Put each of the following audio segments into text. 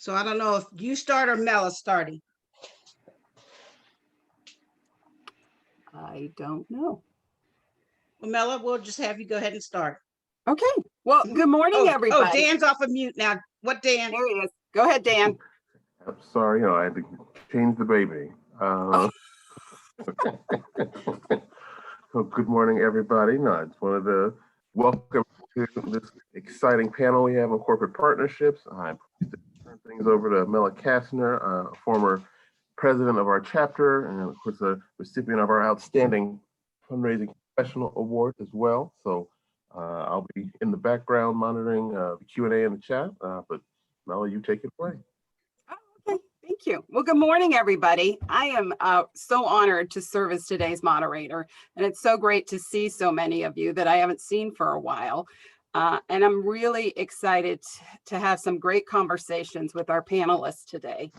So I don't know if you start or Mella starting. I don't know. Well, Mella, we'll just have you go ahead and start. Okay. Well, good morning, everybody. Oh, Dan's off of mute now. What, Dan? There he is. Go ahead, Dan. I'm sorry, I had to change the baby. So good morning, everybody. I just wanted to welcome to this exciting panel we have on corporate partnerships. I'm pleased to turn things over to Mella Castner, former president of our chapter, and of course, a recipient of our outstanding fundraising professional award as well. So I'll be in the background monitoring the Q&A in the chat, but Mella, you take it away. Okay, thank you. Well, good morning, everybody. I am so honored to serve as today's moderator, and it's so great to see so many of you that I haven't seen for a while. And I'm really excited to have some great conversations with our panelists today.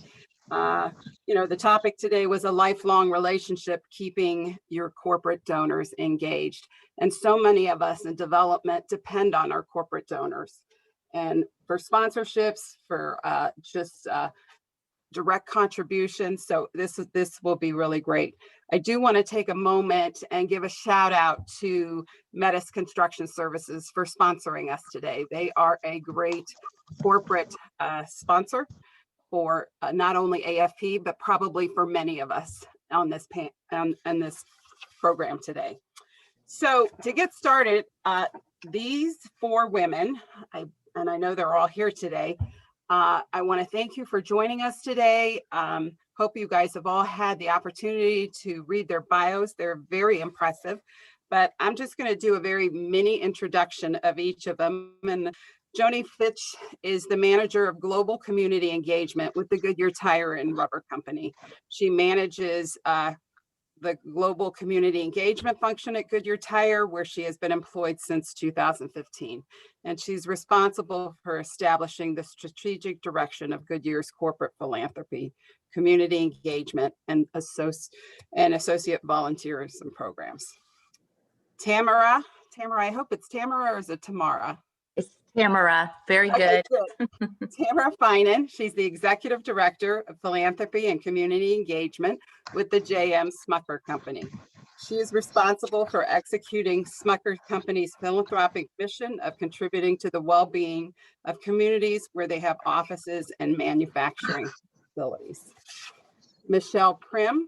You know, the topic today was a lifelong relationship, keeping your corporate donors engaged. And so many of us in development depend on our corporate donors. And for sponsorships, for direct contributions. So this will be really great. I do want to take a moment and give a shout out to Metis Construction Services for sponsoring us today. They are a great corporate sponsor for not only AFP, but probably for many of us on this this program today. So to get started, these four women, and I know they're all here today, I want to thank you for joining us today. Hope you guys have all had the opportunity to read their bios. They're very impressive, but I'm just going to do a very mini introduction of each of them. And Joni Fitch is the manager of global community engagement with the Goodyear Tire and Rubber Company. She manages the global community engagement function at Goodyear Tire, where she has been employed since 2015. And she's responsible for establishing the strategic direction of Goodyear's corporate philanthropy, community engagement, and associate volunteerism programs. Tamara, I hope it's Tamara or is it Tamara? It's Tamara, very Okay, good. Tamara Fynan, she's the Executive Director of Philanthropy and Community Engagement with the JM Smucker Company. She is responsible for executing Smucker Company's philanthropic mission of contributing to the well-being of communities where they have offices and manufacturing facilities. Michelle Primm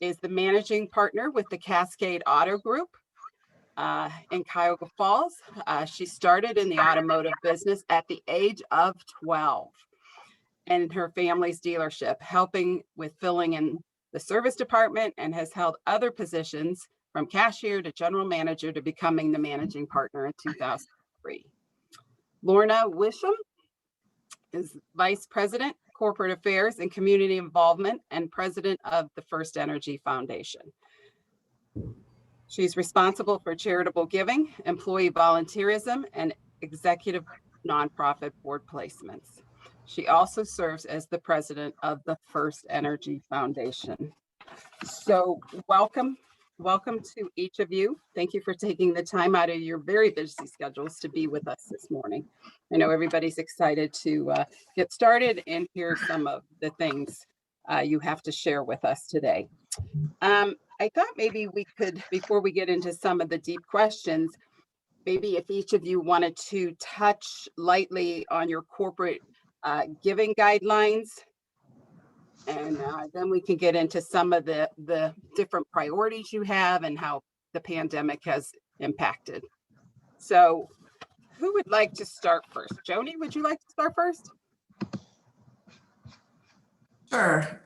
is the Managing Partner with the Cascade Auto Group in Cuyahoga Falls. She started in the automotive business at the age of 12 in her family's dealership, helping with filling in the service department, and has held other positions from cashier to general manager to becoming the managing partner in 2003. Lorna Wisham is Vice President, Corporate Affairs and Community Involvement, and President of the FirstEnergy Foundation. She's responsible for charitable giving, employee volunteerism, and executive nonprofit board placements. She also serves as the president of the FirstEnergy Foundation. So welcome to each of you. Thank you for taking the time out of your very busy schedules to be with us this morning. I know everybody's excited to get started and hear some of the things you have to share with us today. I thought maybe we could, before we get into some of the deep questions, maybe if each of you wanted to touch lightly on your corporate giving guidelines, and then we can get into some of the different priorities you have and how the pandemic has impacted. So who would like to start first? Joni, would you like to start first? Sure.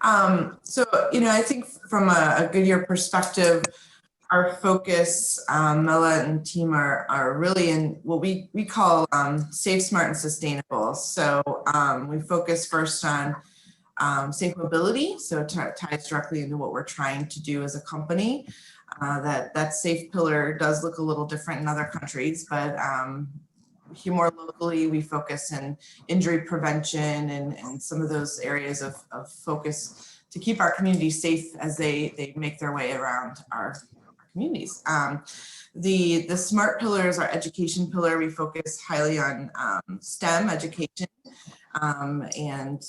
So, I think from a Goodyear perspective, our focus, Mella and team are really in what we call safe, smart, and sustainable. So we focus first on safe mobility. So it ties directly into what we're trying to do as a company. That safe pillar does look a little different in other countries, but here more locally, we focus in injury prevention and some of those areas of focus to keep our community safe as they make their way around our communities. The SMART pillar is our education pillar. We focus highly on STEM education, and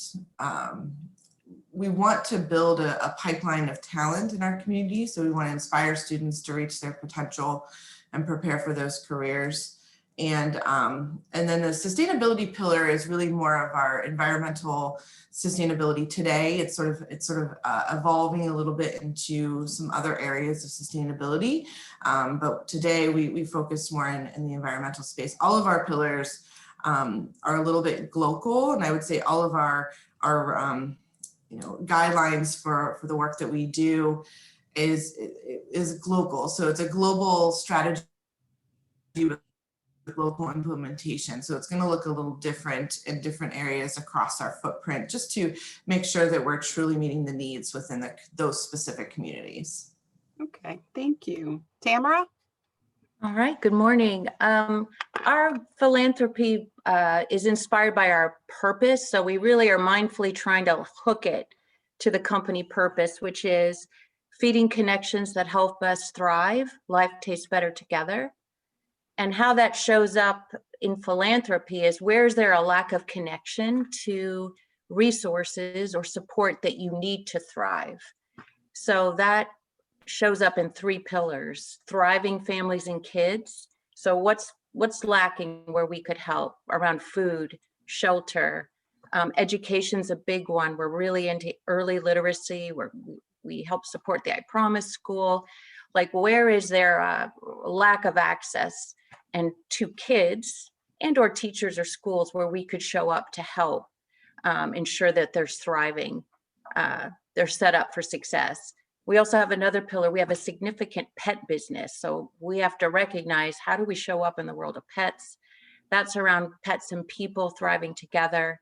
we want to build a pipeline of talent in our community. So we want to inspire students to reach their potential and prepare for those careers. And then the sustainability pillar is really more of our environmental sustainability today. It's sort of evolving a little bit into some other areas of sustainability. But today we focus more in the environmental space. All of our pillars are a little bit global, and I would say all of our guidelines for the work that we do is global. So it's a global strategy with local implementation. So it's going to look a little different in different areas across our footprint, just to make sure that we're truly meeting the needs within those specific communities. Okay, thank you. Tamara? All right, good morning. Our philanthropy is inspired by our purpose. So we really are mindfully trying to hook it to the company purpose, which is feeding connections that help us thrive. Life tastes better together. And how that shows up in philanthropy is, where is there a lack of connection to resources or support that you need to thrive? So that shows up in 3 pillars: thriving families and kids. So what's lacking where we could help around food, shelter, education's a big one. We're really into early literacy, where we help support the I Promise school. Like, where is there a lack of access and to kids and or teachers or schools where we could show up to help ensure that they're thriving, they're set up for success. We also have another pillar. We have a significant pet business. So we have to recognize, how do we show up in the world of pets? That's around pets and people thriving together.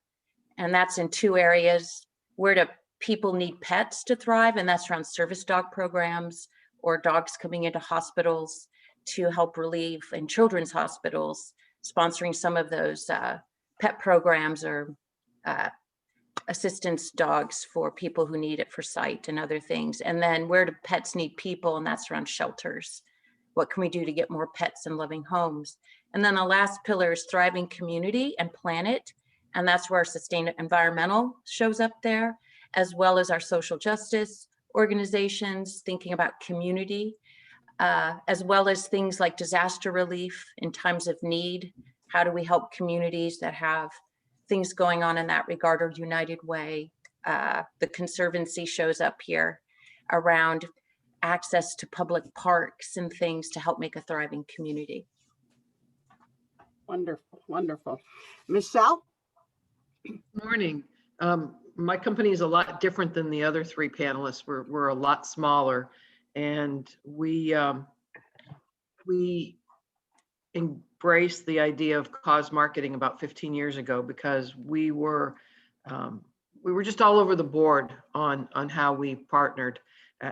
And that's in 2 areas. Where do people need pets to thrive? And that's around service dog programs, or dogs coming into hospitals to help relieve, in children's hospitals, sponsoring some of those pet programs or assistance dogs for people who need it for sight and other things. And then where do pets need people? And that's around shelters. What can we do to get more pets in loving homes? And then the last pillar is thriving community and planet. And that's where our sustainable environmental shows up there, as well as our social justice organizations, thinking about community, as well as things like disaster relief in times of need. How do we help communities that have things going on in that regard, or United Way? The Conservancy shows up here around access to public parks and things to help make a thriving community. Wonderful, wonderful. Michelle? Morning. My company is a lot different than the other 3 panelists. We're a lot smaller, and we embraced the idea of cause marketing about 15 years ago, because we were just all over the board on how we partnered,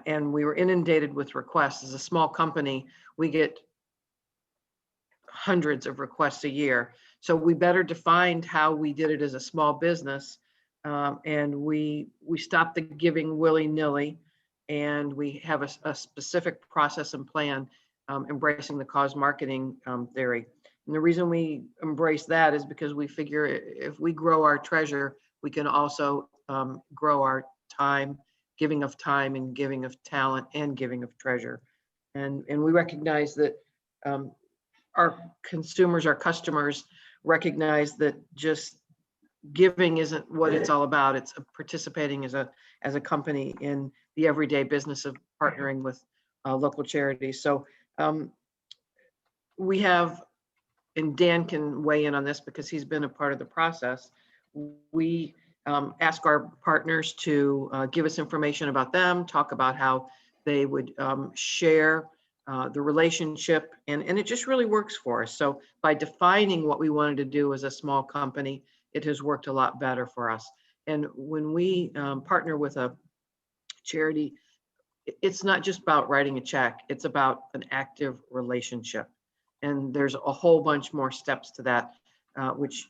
and we were inundated with requests. As a small company, we get hundreds of requests a year. So we better defined how we did it as a small business, and we stopped the giving willy-nilly, and we have a specific process and plan, embracing the cause marketing theory. And the reason we embrace that is because we figure if we grow our treasure, we can also grow our time, giving of time and giving of talent and giving of treasure. And we recognize that our consumers, our customers recognize that just giving isn't what it's all about. It's participating as a company in the everyday business of partnering with local charities. So we have, and Dan can weigh in on this because he's been a part of the process, we ask our partners to give us information about them, talk about how they would share the relationship, and it just really works for us. So by defining what we wanted to do as a small company, it has worked a lot better for us. And when we partner with a charity, it's not just about writing a check, it's about an active relationship. And there's a whole bunch more steps to that, which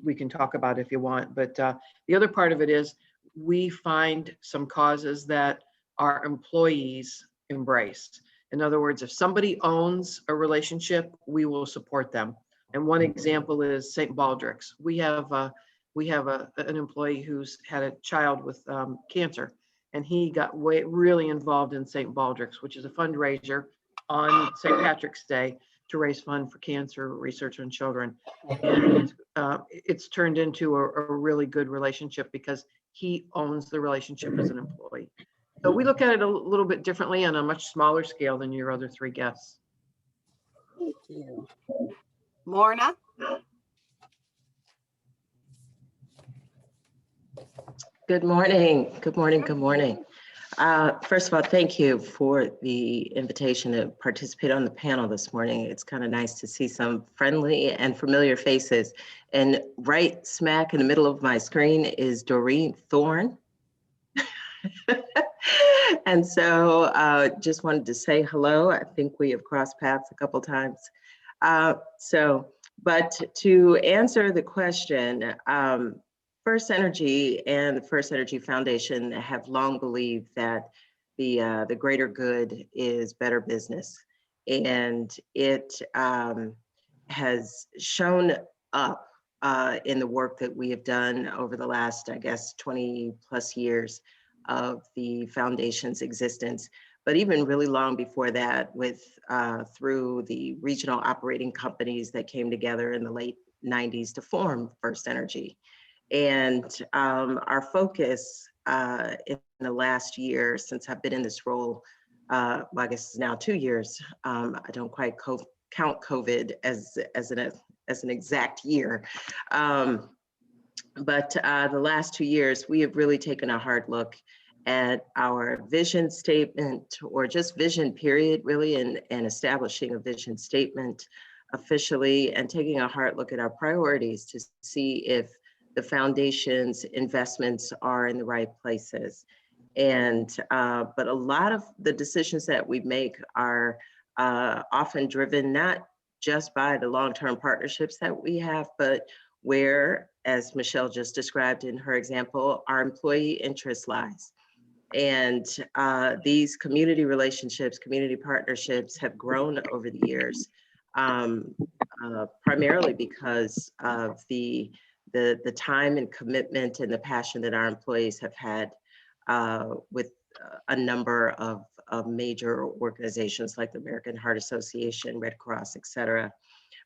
we can talk about if you want. But the other part of it is we find some causes that our employees embrace. In other words, if somebody owns a relationship, we will support them. And one example is St. Baldrick's. We have an employee who's had a child with cancer, and he got really involved in St. Baldrick's, which is a fundraiser on St. Patrick's Day to raise funds for cancer research on children. And it's turned into a really good relationship because he owns the relationship as an employee. So we look at it a little bit differently on a much smaller scale than your other three guests. Thank you. Lorna? Good morning. Good morning. Good morning. First of all, thank you for the invitation to participate on the panel this morning. It's kind of nice to see some friendly and familiar faces. And right smack in the middle of my screen is Doreen Thorne. And so just wanted to say hello. I think we have crossed paths a couple times. But to answer the question, FirstEnergy and the FirstEnergy Foundation have long believed that the greater good is better business. And it has shown up in the work that we have done over the last, I guess, 20 plus years of the foundation's existence, but even really long before that, with through the regional operating companies that came together in the late 90s to form FirstEnergy. And our focus in the last year, since I've been in this role, well, I guess it's now 2 years. I don't quite count COVID as an exact year. But the last 2 years, we have really taken a hard look at our vision statement, or just vision period, really, and establishing a vision statement officially, and taking a hard look at our priorities to see if the foundation's investments are in the right places. And but a lot of the decisions that we make are often driven not just by the long-term partnerships that we have, but where, as Michelle just described in her example, our employee interest lies. And these community relationships, community partnerships have grown over the years, primarily because of the time and commitment and the passion that our employees have had with a number of major organizations like the American Heart Association, Red Cross, et cetera.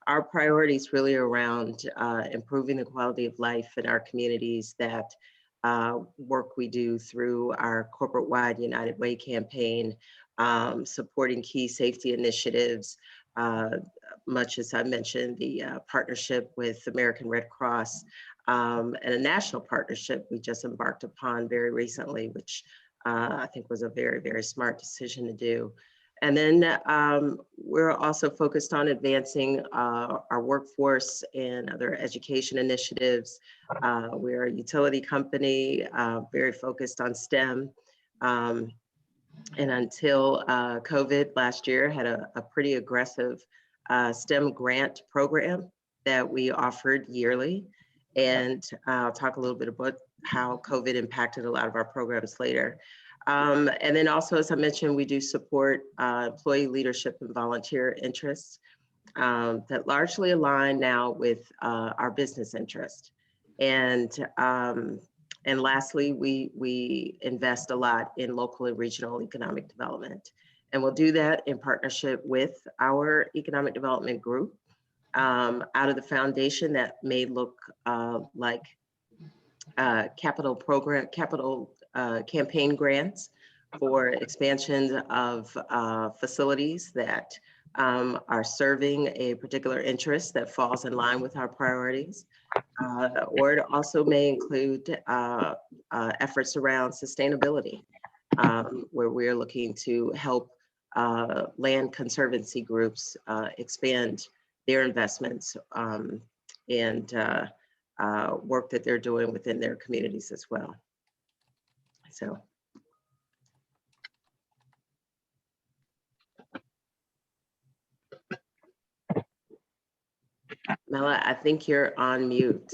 Our priorities really around improving the quality of life in our communities, that work we do through our corporate-wide United Way campaign, supporting key safety initiatives, much as I mentioned, the partnership with American Red Cross, and a national partnership we just embarked upon very recently, which I think was a very, very smart decision to do. And then we're also focused on advancing our workforce and other education initiatives. We're a utility company, very focused on STEM. And until COVID last year, had a pretty aggressive STEM grant program that we offered yearly. And I'll talk a little bit about how COVID impacted a lot of our programs later. And then also, as I mentioned, we do support employee leadership and volunteer interests that largely align now with our business interest. And lastly, we invest a lot in local and regional economic development. And we'll do that in partnership with our economic development group out of the foundation. That may look like capital campaign grants for expansion of facilities that are serving a particular interest that falls in line with our priorities. Or it also may include efforts around sustainability, where we're looking to help land conservancy groups expand their investments and work that they're doing within their communities as well. So. Mella, I think you're on mute.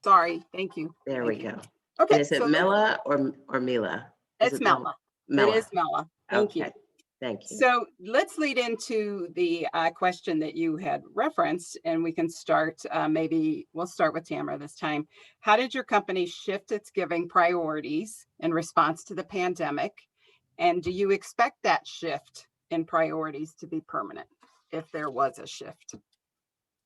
Sorry, thank you. There we go. Okay, And is it so Mella or Mila? it's Mella. Mella. It is Mella. Thank you. Okay, thank you. So let's lead into the question that you had referenced, and we can start, maybe we'll start with Tamara this time. How did your company shift its giving priorities in response to the pandemic? And do you expect that shift in priorities to be permanent if there was a shift?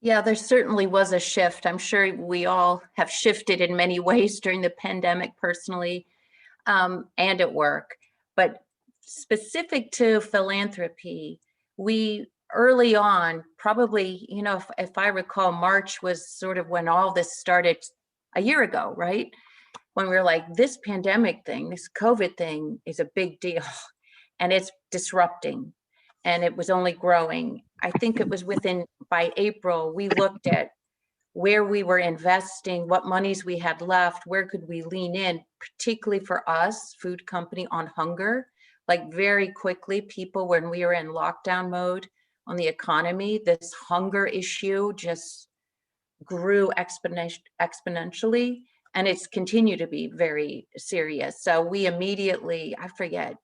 Yeah, there certainly was a shift. I'm sure we all have shifted in many ways during the pandemic personally and at work. But specific to philanthropy, we early on, probably, you know, if I recall, March was sort of when all this started a year ago, right? When we were like, this pandemic thing, this COVID thing is a big deal and it's disrupting. And it was only growing. I think it was by April, we looked at where we were investing, what monies we had left, where could we lean in, particularly for us, food company, on hunger. Like very quickly, people, when we were in lockdown mode on the economy, this hunger issue just grew exponentially, and it's continued to be very serious. So we immediately, I forget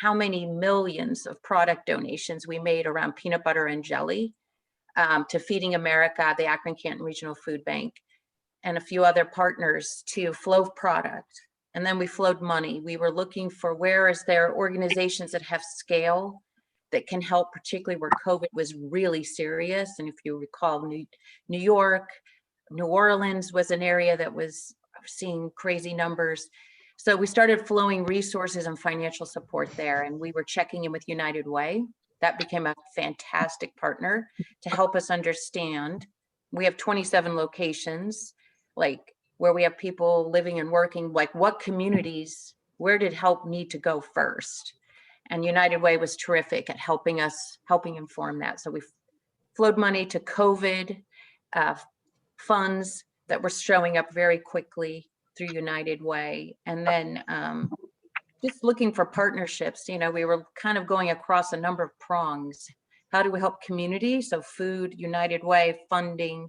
how many millions of product donations we made around peanut butter and jelly to Feeding America, the Akron Canton Regional Food Bank, and a few other partners to flow product. And then we flowed money. We were looking for where is there organizations that have scale that can help, particularly where COVID was really serious. And if you recall, New York, New Orleans was an area that was seeing crazy numbers. So we started flowing resources and financial support there, and we were checking in with United Way. That became a fantastic partner to help us understand. We have 27 locations, like where we have people living and working, like what communities, where did help need to go first? And United Way was terrific at helping inform that. So we flowed money to COVID funds that were showing up very quickly through United Way. And then just looking for partnerships, you know, we were kind of going across a number of prongs. How do we help community? So food, United Way, funding.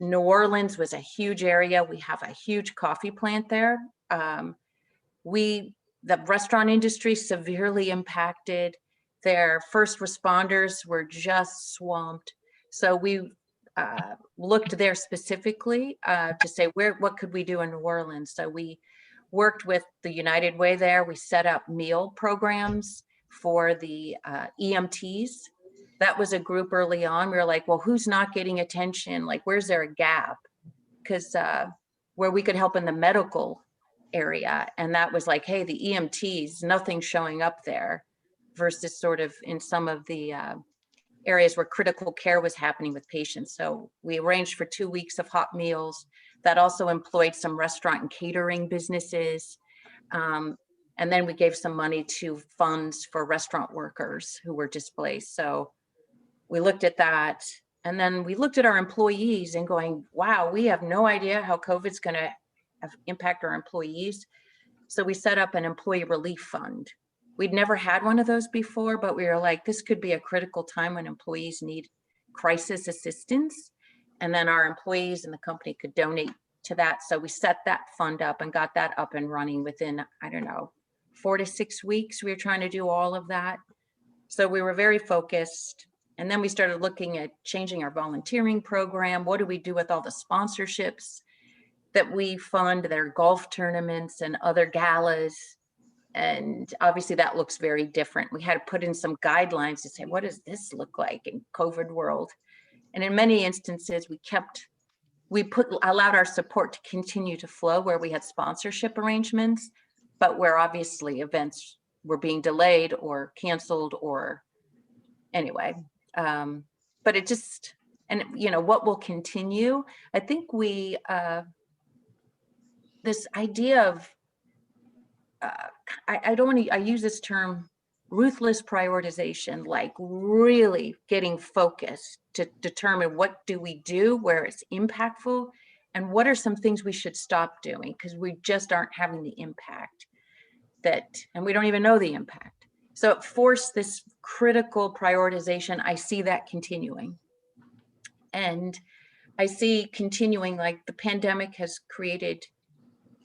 New Orleans was a huge area. We have a huge coffee plant there. The restaurant industry severely impacted. Their first responders were just swamped. So we looked there specifically to say what could we do in New Orleans. So we worked with the United Way there. We set up meal programs for the EMTs. That was a group early on. We were like, well, who's not getting attention? Like, where's there a gap? Because where we could help in the medical area. And that was like, hey, the EMTs, nothing showing up there versus sort of in some of the areas where critical care was happening with patients. So we arranged for 2 weeks of hot meals. That also employed some restaurant and catering businesses. And then we gave some money to funds for restaurant workers who were displaced. So we looked at that. And then we looked at our employees and going, wow, we have no idea how COVID's going to impact our employees. So we set up an employee relief fund. We'd never had one of those before, but we were like, this could be a critical time when employees need crisis assistance. And then our employees and the company could donate to that. So we set that fund up and got that up and running within, I don't know, 4 to 6 weeks. We were trying to do all of that. So we were very focused. And then we started looking at changing our volunteering program. What do we do with all the sponsorships that we fund, their golf tournaments and other galas? And obviously that looks very different. We had to put in some guidelines to say, what does this look like in COVID world? And in many instances, allowed our support to continue to flow where we had sponsorship arrangements, but where obviously events were being delayed or canceled or anyway. But it just, and you know, what will continue, I think this idea of, I use this term, ruthless prioritization, like really getting focused to determine what do we do where it's impactful and what are some things we should stop doing because we just aren't having the impact and we don't even know the impact. So it forced this critical prioritization. I see that continuing. And I see continuing, like the pandemic has created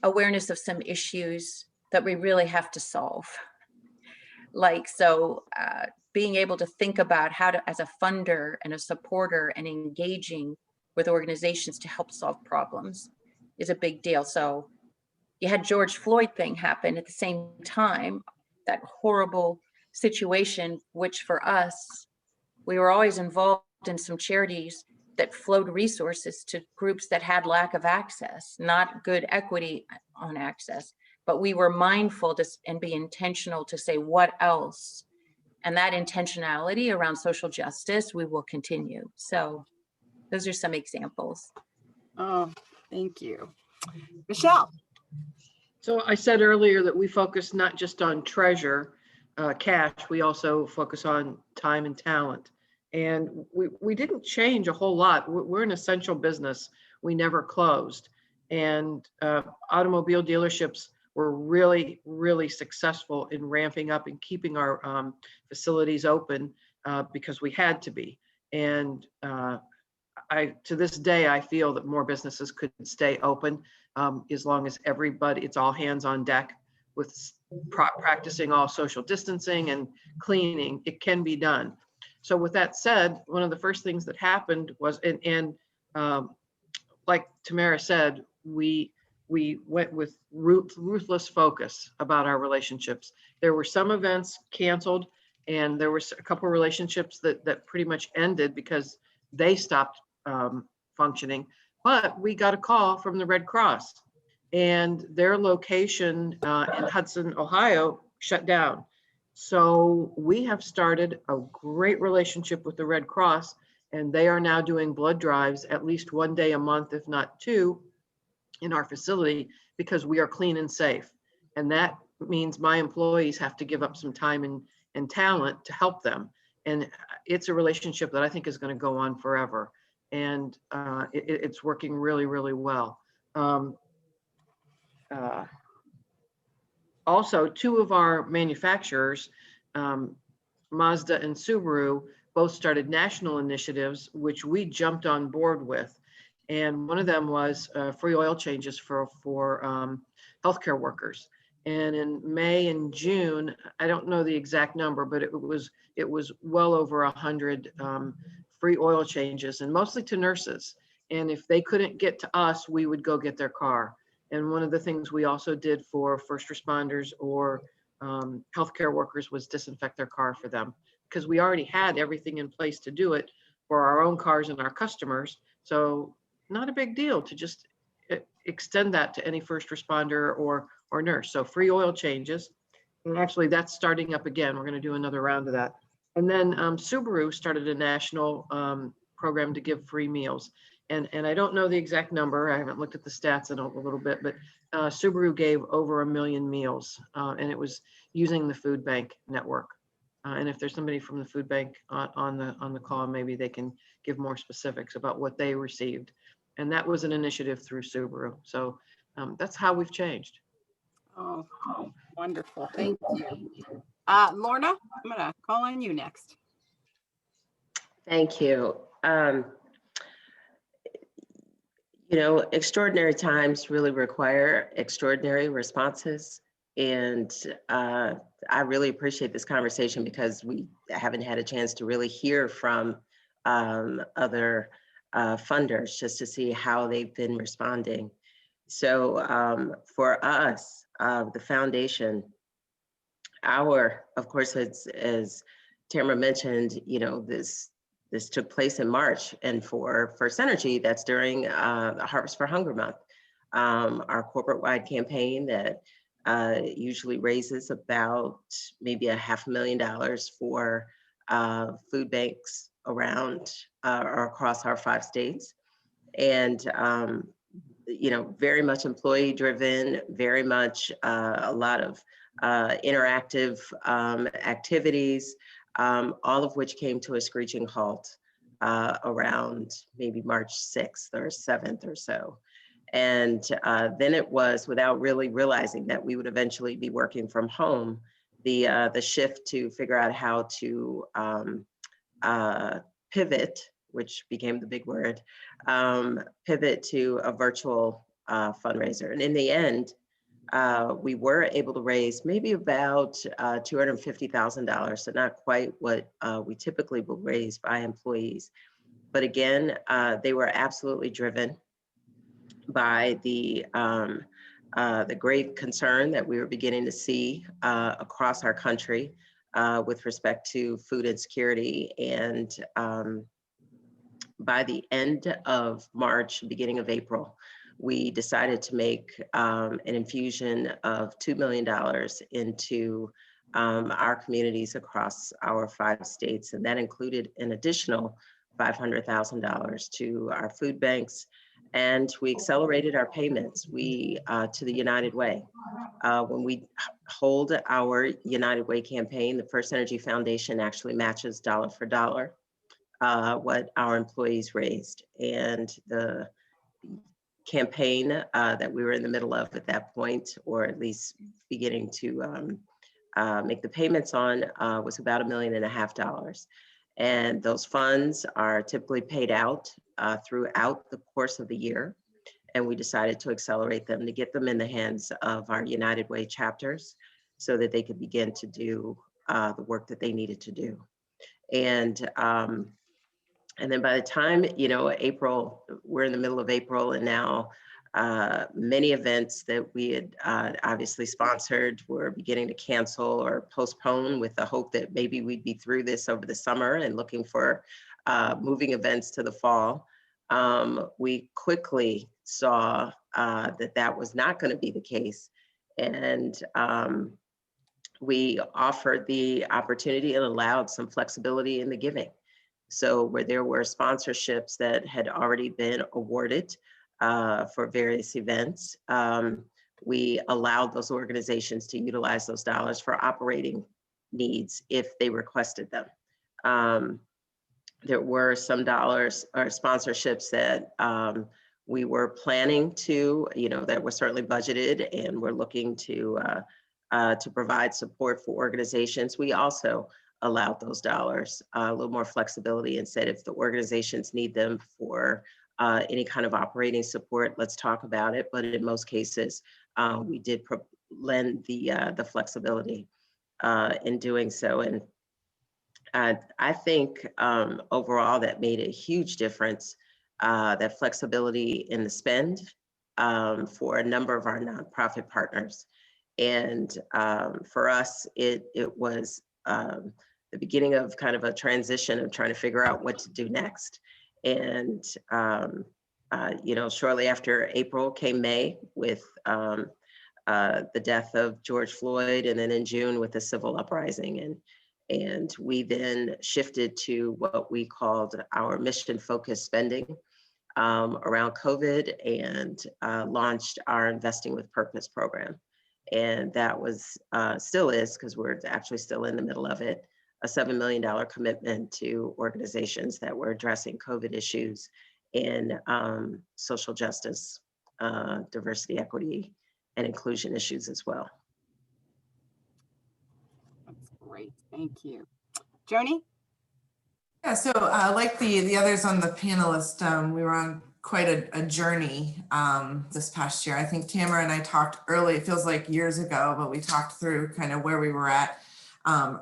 awareness of some issues that we really have to solve. being able to think about how to, as a funder and a supporter and engaging with organizations to help solve problems is a big deal. So you had George Floyd thing happen at the same time, that horrible situation, which for us, we were always involved in some charities that flowed resources to groups that had lack of access, not good equity on access, but we were mindful to and be intentional to say what else. And that intentionality around social justice, we will continue. So those are some examples. Oh, thank you. Michelle. So I said earlier that we focus not just on treasure, cash, we also focus on time and talent. And we didn't change a whole lot. We're an essential business. We never closed. And automobile dealerships were really, really successful in ramping up and keeping our facilities open because we had to be. And to this day, I feel that more businesses could stay open as long as everybody, it's all hands on deck with practicing all social distancing and cleaning. It can be done. So with that said, one of the first things that happened was, like Tamara said, we went with ruthless focus about our relationships. There were some events canceled, and there were a couple of relationships that pretty much ended because they stopped functioning. But we got a call from the Red Cross, and their location in Hudson, Ohio, shut down. So we have started a great relationship with the Red Cross, and they are now doing blood drives at least one day a month, if not two, in our facility, because we are clean and safe. And that means my employees have to give up some time and talent to help them. And it's a relationship that I think is going to go on forever. And it's working really, really well. Also, two of our manufacturers, Mazda and Subaru, both started national initiatives, which we jumped on board with. And one of them was free oil changes for healthcare workers. And in May and June, I don't know the exact number, but it was well over 100 free oil changes, and mostly to nurses. And if they couldn't get to us, we would go get their car. And one of the things we also did for first responders or healthcare workers was disinfect their car for them, because we already had everything in place to do it for our own cars and our customers. So not a big deal to just extend that to any first responder or nurse. So free oil changes. And actually that's starting up again. We're going to do another round of that. And then Subaru started a national program to give free meals. And I don't know the exact number. I haven't looked at the stats in a little bit, but Subaru gave over 1 million meals, and it was using the food bank network. And if there's somebody from the food bank on the call, maybe they can give more specifics about what they received. And that was an initiative through Subaru. So that's how we've changed. Oh, wonderful. Thank you. Lorna, I'm going to call on you next. Thank you. Extraordinary times really require extraordinary responses. And I really appreciate this conversation because we haven't had a chance to really hear from other funders just to see how they've been responding. So for us, the foundation, of course, as Tamara mentioned, this took place in March, and for FirstEnergy, that's during the Harvest for Hunger Month, our corporate-wide campaign that usually raises about maybe $500,000 for food banks around or across our 5 states, and very much employee-driven, very much a lot of interactive activities. All of which came to a screeching halt around maybe March 6th or 7th or so. And then it was, without really realizing that we would eventually be working from home, the shift to figure out how to pivot, which became the big word, pivot to a virtual fundraiser. And in the end, we were able to raise maybe about $250,000, so not quite what we typically will raise by employees. But again, they were absolutely driven by the great concern that we were beginning to see across our country with respect to food insecurity. And by the end of March, beginning of April, we decided to make an infusion of $2 million into our communities across our 5 states. And that included an additional $500,000 to our food banks. And we accelerated our payments to the United Way. When we hold our United Way campaign, the FirstEnergy Foundation actually matches dollar for dollar what our employees raised. And the campaign that we were in the middle of at that point, or at least beginning to make the payments on, was about $1.5 million. And those funds are typically paid out throughout the course of the year. And we decided to accelerate them to get them in the hands of our United Way chapters so that they could begin to do the work that they needed to do. And then by the time, April, we're in the middle of April, and now many events that we had obviously sponsored were beginning to cancel or postpone with the hope that maybe we'd be through this over the summer and looking for moving events to the fall. We quickly saw that was not going to be the case. And we offered the opportunity and allowed some flexibility in the giving. So where there were sponsorships that had already been awarded for various events, we allowed those organizations to utilize those dollars for operating needs if they requested them. There were some dollars or sponsorships that we were planning to, that were certainly budgeted, and we're looking to provide support for organizations. We also allowed those dollars a little more flexibility and said if the organizations need them for any kind of operating support, let's talk about it. But in most cases, we did lend the flexibility in doing so. And I think overall that made a huge difference, that flexibility in the spend for a number of our nonprofit partners. And for us, it was the beginning of kind of a transition of trying to figure out what to do next. And, shortly after April came May with the death of George Floyd, and then in June with the civil uprising. And we then shifted to what we called our mission-focused spending around COVID, and launched our Investing with Purpose program. And that was, still is, because we're actually still in the middle of it, a $7 million commitment to organizations that were addressing COVID issues in social justice, diversity, equity, and inclusion issues as well. That's great. Thank you. Joni? Yeah, so like the others on the panelist, we were on quite a journey this past year. I think Tamara and I talked early, it feels like years ago, but we talked through kind of where we were at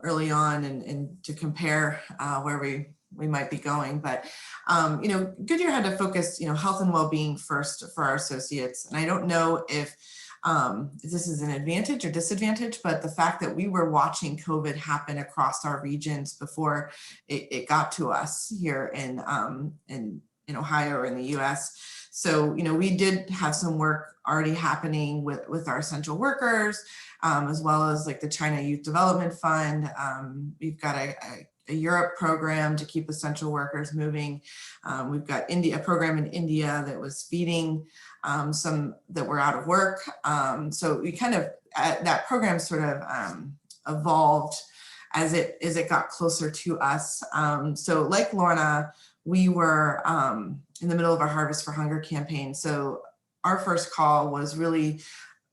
early on and to compare where we might be going. But, Goodyear had to focus, health and well-being first for our associates. And I don't know if this is an advantage or disadvantage, but the fact that we were watching COVID happen across our regions before it got to us here in Ohio or in the US. So, we did have some work already happening with our essential workers, as well as like the China Youth Development Fund. We've got a Europe program to keep essential workers moving. We've got a program in India that was feeding some that were out of work. So we kind of, that program sort of evolved as it got closer to us. So like Lorna, we were in the middle of our Harvest for Hunger campaign. So our first call was really,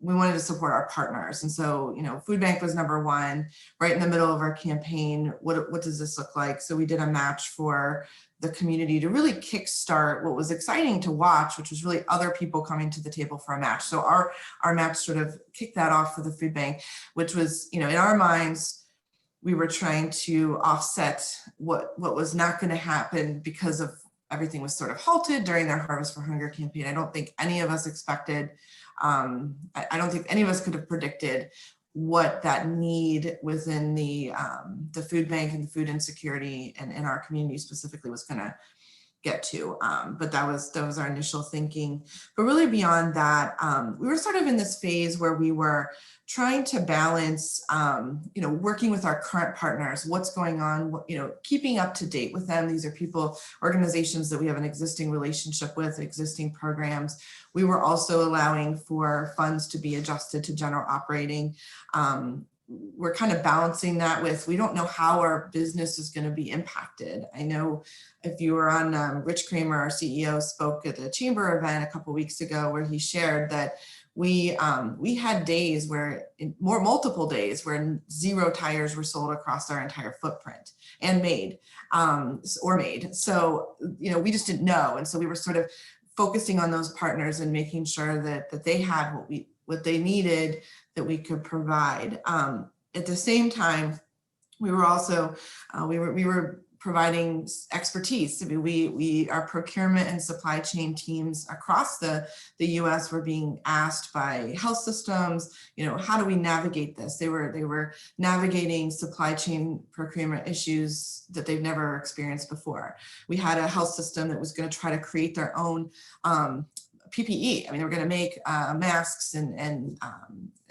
we wanted to support our partners. And so, food bank was number one, right in the middle of our campaign. What does this look like? So we did a match for the community to really kickstart what was exciting to watch, which was really other people coming to the table for a match. So our match sort of kicked that off for the food bank, which was, in our minds, we were trying to offset what was not going to happen because of everything was sort of halted during their Harvest for Hunger campaign. I don't think any of us expected, I don't think any of us could have predicted what that need within the food bank and the food insecurity and in our community specifically was going to get to. But that was our initial thinking. But really beyond that, we were sort of in this phase where we were trying to balance, working with our current partners, what's going on, keeping up to date with them. These are organizations that we have an existing relationship with, existing programs. We were also allowing for funds to be adjusted to general operating. We're kind of balancing that with, we don't know how our business is going to be impacted. I know if you were on, Rich Kramer, our CEO, spoke at the chamber event a couple of weeks ago where he shared that we had days where, multiple days where 0 tires were sold across our entire footprint and made. So, we just didn't know. And so we were sort of focusing on those partners and making sure that they had what they needed that we could provide. At the same time, we were also, we were providing expertise. I mean, our procurement and supply chain teams across the US were being asked by health systems, how do we navigate this? They were navigating supply chain procurement issues that they've never experienced before. We had a health system that was going to try to create their own PPE. I mean, they were going to make masks and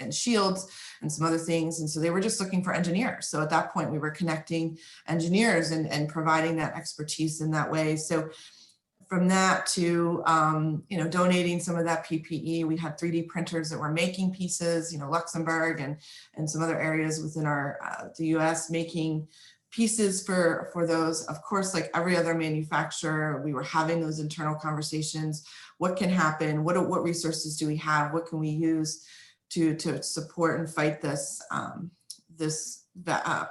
shields and some other things. And so they were just looking for engineers. So at that point, we were connecting engineers and providing that expertise in that way. So from that to, donating some of that PPE, we had 3D printers that were making pieces, Luxembourg and some other areas within the US making pieces for those. Of course, like every other manufacturer, we were having those internal conversations. What can happen? What resources do we have? What can we use to support and fight this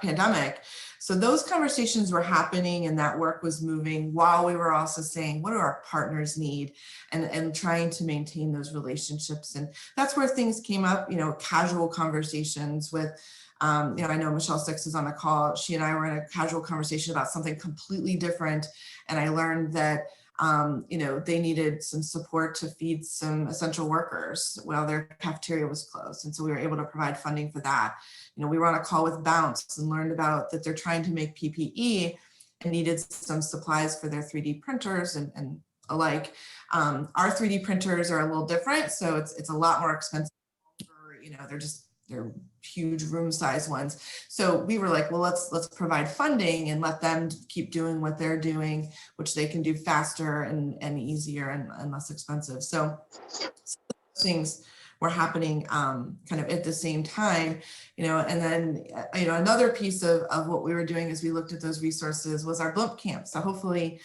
pandemic? So those conversations were happening and that work was moving while we were also saying, what do our partners need? And trying to maintain those relationships. And that's where things came up, casual conversations with, I know Michelle Six is on the call. She and I were in a casual conversation about something completely different. And I learned that, they needed some support to feed some essential workers while their cafeteria was closed. And so we were able to provide funding for that. We were on a call with Bounce and learned about that they're trying to make PPE and needed some supplies for their 3D printers and alike. Our 3D printers are a little different. So it's a lot more expensive. They're huge room size ones. So we were like, well, let's provide funding and let them keep doing what they're doing, which they can do faster and easier and less expensive. So things were happening kind of at the same time, and then, another piece of what we were doing as we looked at those resources was our blimp camp. So hopefully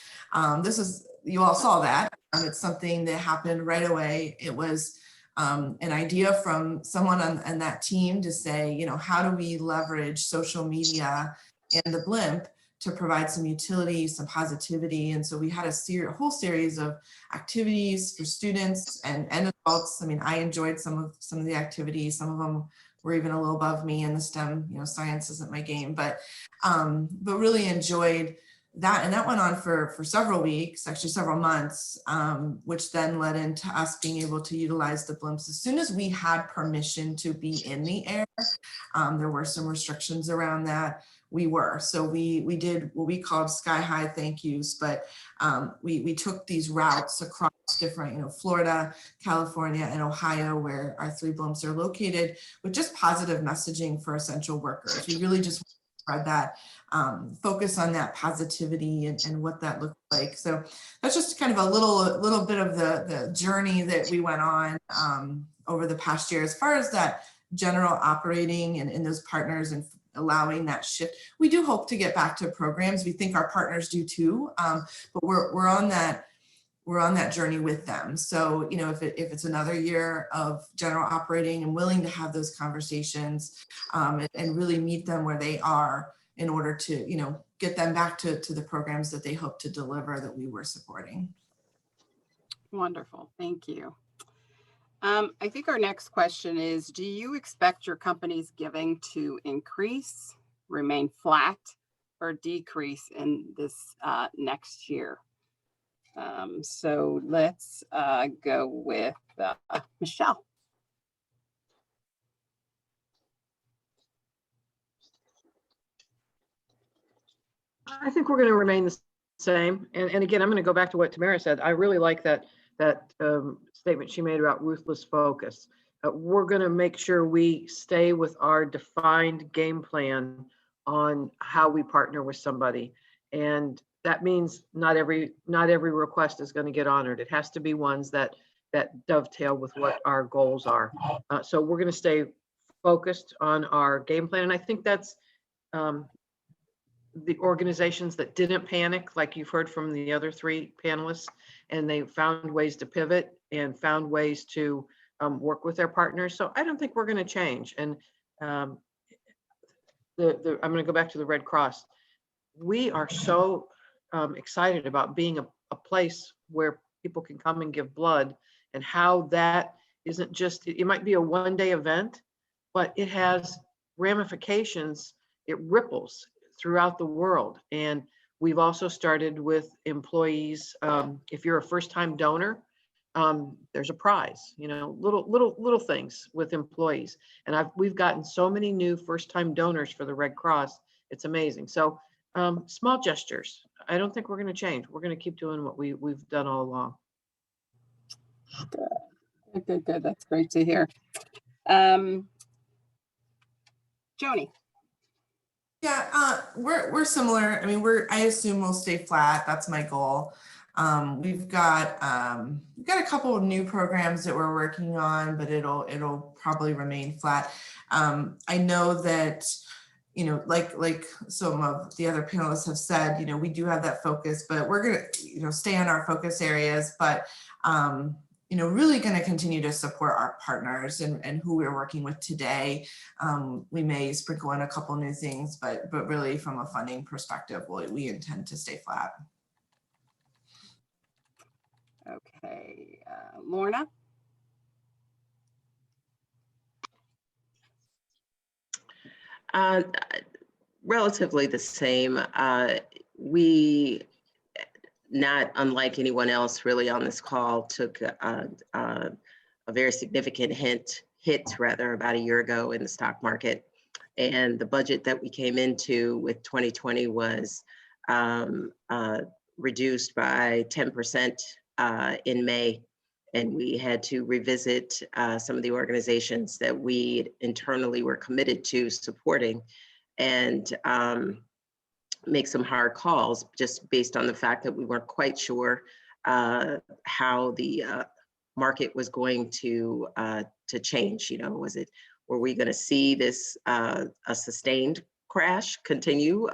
you all saw that. It's something that happened right away. It was an idea from someone on that team to say, how do we leverage social media and the blimp to provide some utility, some positivity. And so we had a whole series of activities for students and adults. I mean, I enjoyed some of the activities. Some of them were even a little above me in the STEM, science isn't my game, but really enjoyed that. And that went on for several weeks, actually several months, which then led into us being able to utilize the blimps. As soon as we had permission to be in the air, there were some restrictions around that. So we did what we called sky high thank yous, but we took these routes across different, Florida, California, and Ohio, where our 3 blimps are located, with just positive messaging for essential workers. We really just spread that, focus on that positivity and what that looked like. So that's just kind of a little bit of the journey that we went on over the past year. As far as that general operating and those partners and allowing that shift, we do hope to get back to programs. We think our partners do too, but we're on that journey with them. So, if it's another year of general operating and willing to have those conversations and really meet them where they are in order to, get them back to the programs that they hope to deliver that we were supporting. Wonderful, thank you. I think our next question is, do you expect your company's giving to increase, remain flat, or decrease in this next year? So let's go with Michelle. I think we're going to remain the same. And again, I'm going to go back to what Tamara said. I really like that statement she made about ruthless focus. We're going to make sure we stay with our defined game plan on how we partner with somebody. And that means not every request is going to get honored. It has to be ones that dovetail with what our goals are. So we're going to stay focused on our game plan. And I think that's the organizations that didn't panic, like you've heard from the other three panelists, and they found ways to pivot and found ways to work with their partners. So I don't think we're going to change. And I'm going to go back to the Red Cross. We are so excited about being a place where people can come and give blood, and how that isn't just, it might be a one-day event, but it has ramifications, it ripples throughout the world. And we've also started with employees. If you're a first-time donor, there's a prize, you know, little things with employees. And we've gotten so many new first-time donors for the Red Cross. It's amazing. So small gestures. I don't think we're going to change. We're going to keep doing what we've done all along. Good. That's great to hear. Joni. Yeah, we're similar. I mean, I assume we'll stay flat. That's my goal. We've got a couple of new programs that we're working on, but it'll probably remain flat. I know that, you know, like some of the other panelists have said, you know, we do have that focus, but we're gonna, you know, stay on our focus areas, but you know, really going to continue to support our partners and who we're working with today. We may sprinkle in a couple new things, but really from a funding perspective, we intend to stay flat. Okay, Lorna. Relatively the same. We, not unlike anyone else really on this call, took a very significant hit about a year ago in the stock market. And the budget that we came into with 2020 was reduced by 10% in May. And we had to revisit some of the organizations that we internally were committed to supporting, and make some hard calls just based on the fact that we weren't quite sure how the market was going to change. You know, were we going to see this a sustained crash continue?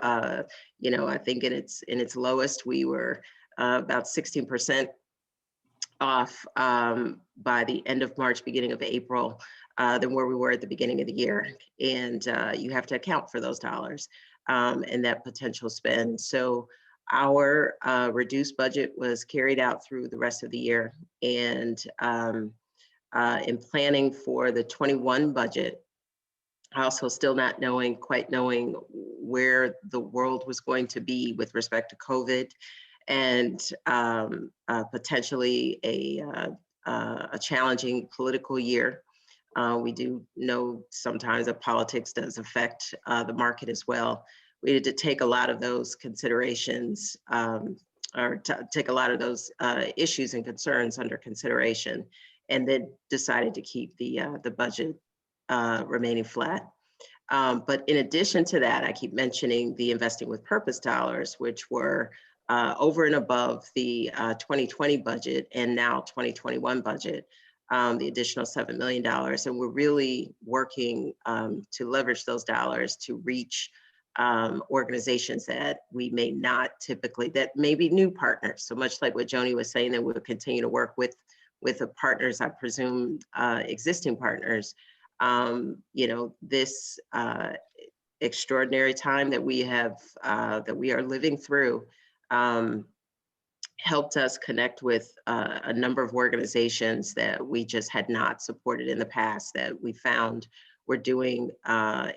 You know, I think in its lowest, we were about 16% off by the end of March, beginning of April, than where we were at the beginning of the year. And you have to account for those dollars and that potential spend. So our reduced budget was carried out through the rest of the year. And in planning for the 21 budget, also still not quite knowing where the world was going to be with respect to COVID, and potentially a challenging political year. We do know sometimes that politics does affect the market as well. We had to take a lot of those considerations, or take a lot of those issues and concerns under consideration, and then decided to keep the budget remaining flat. But in addition to that, I keep mentioning the Investing with Purpose dollars, which were over and above the 2020 budget and now 2021 budget, the additional $7 million. And we're really working to leverage those dollars to reach organizations that we may not typically, that may be new partners. So much like what Joni was saying, that we'll continue to work with the partners, I presume existing partners. You know, this extraordinary time that we have, that we are living through, helped us connect with a number of organizations that we just had not supported in the past, that we found were doing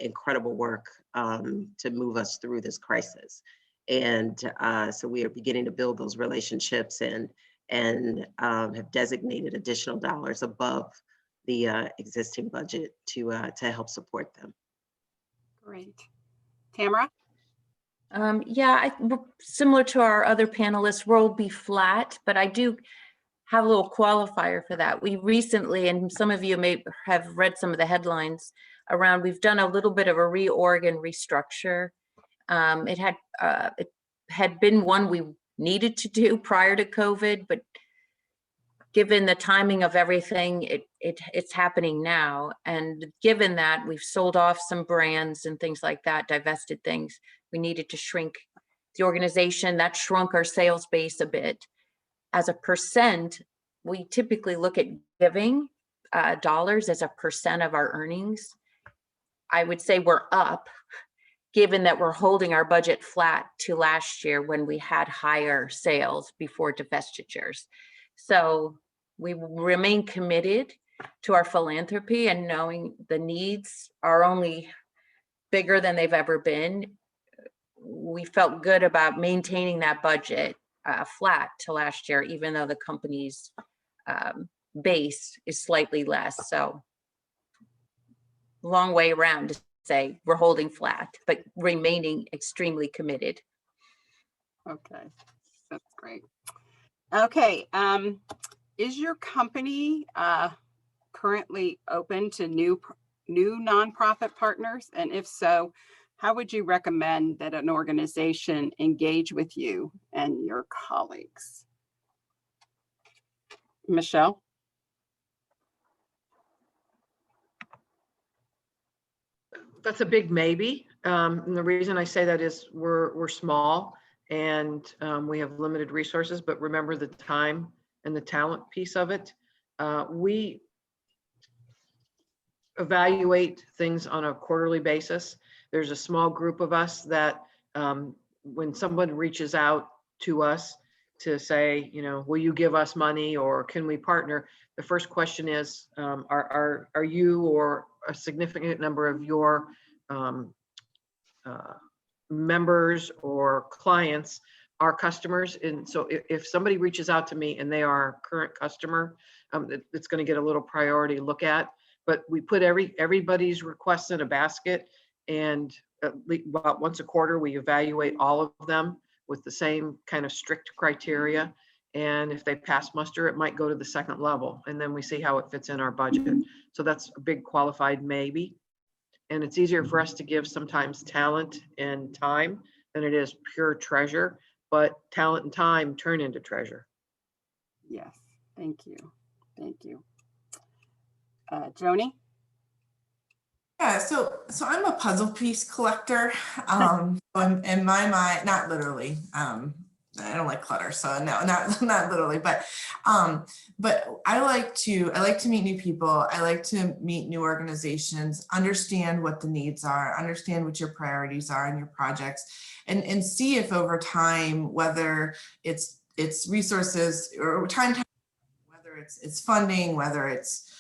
incredible work to move us through this crisis. And so we are beginning to build those relationships and have designated additional dollars above the existing budget to help support them. Great. Tamara? Yeah, similar to our other panelists, we'll be flat, but I do have a little qualifier for that. We recently, and some of you may have read some of the headlines around, we've done a little bit of a reorg and restructure. It had been one we needed to do prior to COVID, but given the timing of everything, it's happening now. And given that we've sold off some brands and things like that, divested things, we needed to shrink the organization. That shrunk our sales base a bit. As a percent, we typically look at giving dollars as a percent of our earnings. I would say we're up, given that we're holding our budget flat to last year when we had higher sales before divestitures. So we remain committed to our philanthropy, and knowing the needs are only bigger than they've ever been. We felt good about maintaining that budget flat to last year, even though the company's base is slightly less. So long way around to say we're holding flat, but remaining extremely committed. Okay, that's great. Okay, is your company currently open to new nonprofit partners? And if so, how would you recommend that an organization engage with you and your colleagues? Michelle? That's a big maybe. And the reason I say that is we're small and we have limited resources, but remember the time and the talent piece of it. We evaluate things on a quarterly basis. There's a small group of us that when someone reaches out to us to say, you know, will you give us money or can we partner? The first question is, are you or a significant number of your members or clients are customers? And so if somebody reaches out to me and they are a current customer, it's going to get a little priority look at. But we put everybody's requests in a basket, and about once a quarter we evaluate all of them with the same kind of strict criteria. And if they pass muster, it might go to the second level, and then we see how it fits in our budget. So that's a big qualified maybe. And it's easier for us to give sometimes talent and time than it is pure treasure, but talent and time turn into treasure. Yes, thank you. Thank you. Joni? Yeah, so I'm a puzzle piece collector. In my mind, not literally. I don't like clutter, so no, not literally, but I like to meet new people. I like to meet new organizations, understand what the needs are, understand what your priorities are in your projects, and see if over time, whether it's resources or time, whether it's funding, whether it's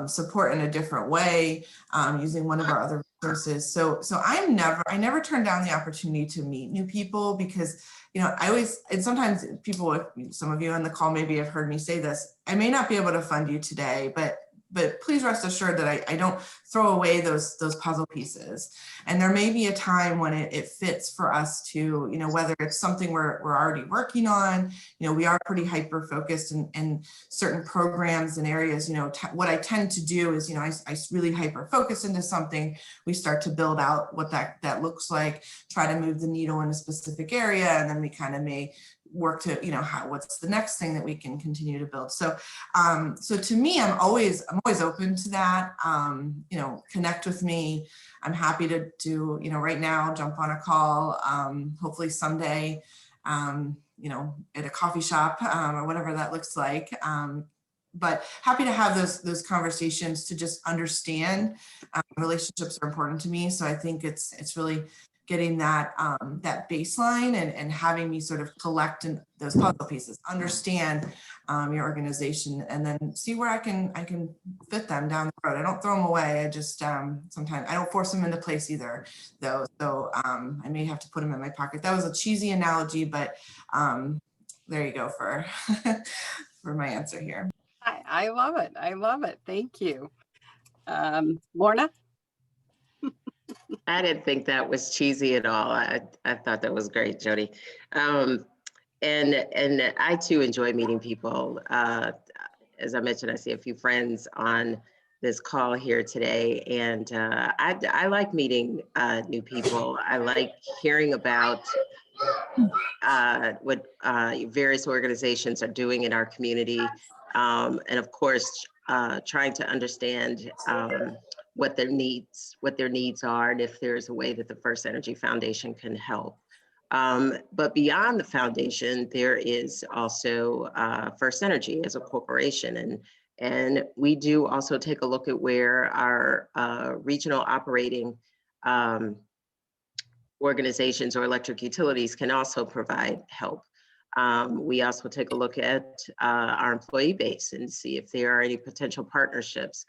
support in a different way, using one of our other resources. So I never turn down the opportunity to meet new people, because, you know, and sometimes people, some of you on the call maybe have heard me say this, I may not be able to fund you today, but please rest assured that I don't throw away those puzzle pieces. And there may be a time when it fits for us to, you know, whether it's something we're already working on, you know, we are pretty hyper focused in certain programs and areas. You know, what I tend to do is, you know, I really hyper focus into something. We start to build out what that looks like, try to move the needle in a specific area, and then we kind of may work to, you know, what's the next thing that we can continue to build. So to me, I'm always open to that. You know, connect with me. I'm happy to you know, right now jump on a call, hopefully someday, you know, at a coffee shop, or whatever that looks like. but happy to have those conversations to just understand. Relationships are important to me, so I think it's really getting that that baseline and having me sort of collect in those puzzle pieces, understand your organization, and then see where I can fit them down the road. I don't throw them away. I just sometimes I don't force them into place either, though. So I may have to put them in my pocket. That was a cheesy analogy, but there you go for for my answer here. I love it. I love it. Thank you. Lorna? I didn't think that was cheesy at all. I thought that was great, Joni. And I too enjoy meeting people. As I mentioned, I see a few friends on this call here today, and I like meeting new people. I like hearing about what various organizations are doing in our community, and of course, trying to understand what their needs are, and if there's a way that the FirstEnergy Foundation can help. But beyond the foundation, there is also FirstEnergy as a corporation, and we do also take a look at where our regional operating organizations or electric utilities can also provide help. We also take a look at our employee base and see if there are any potential partnerships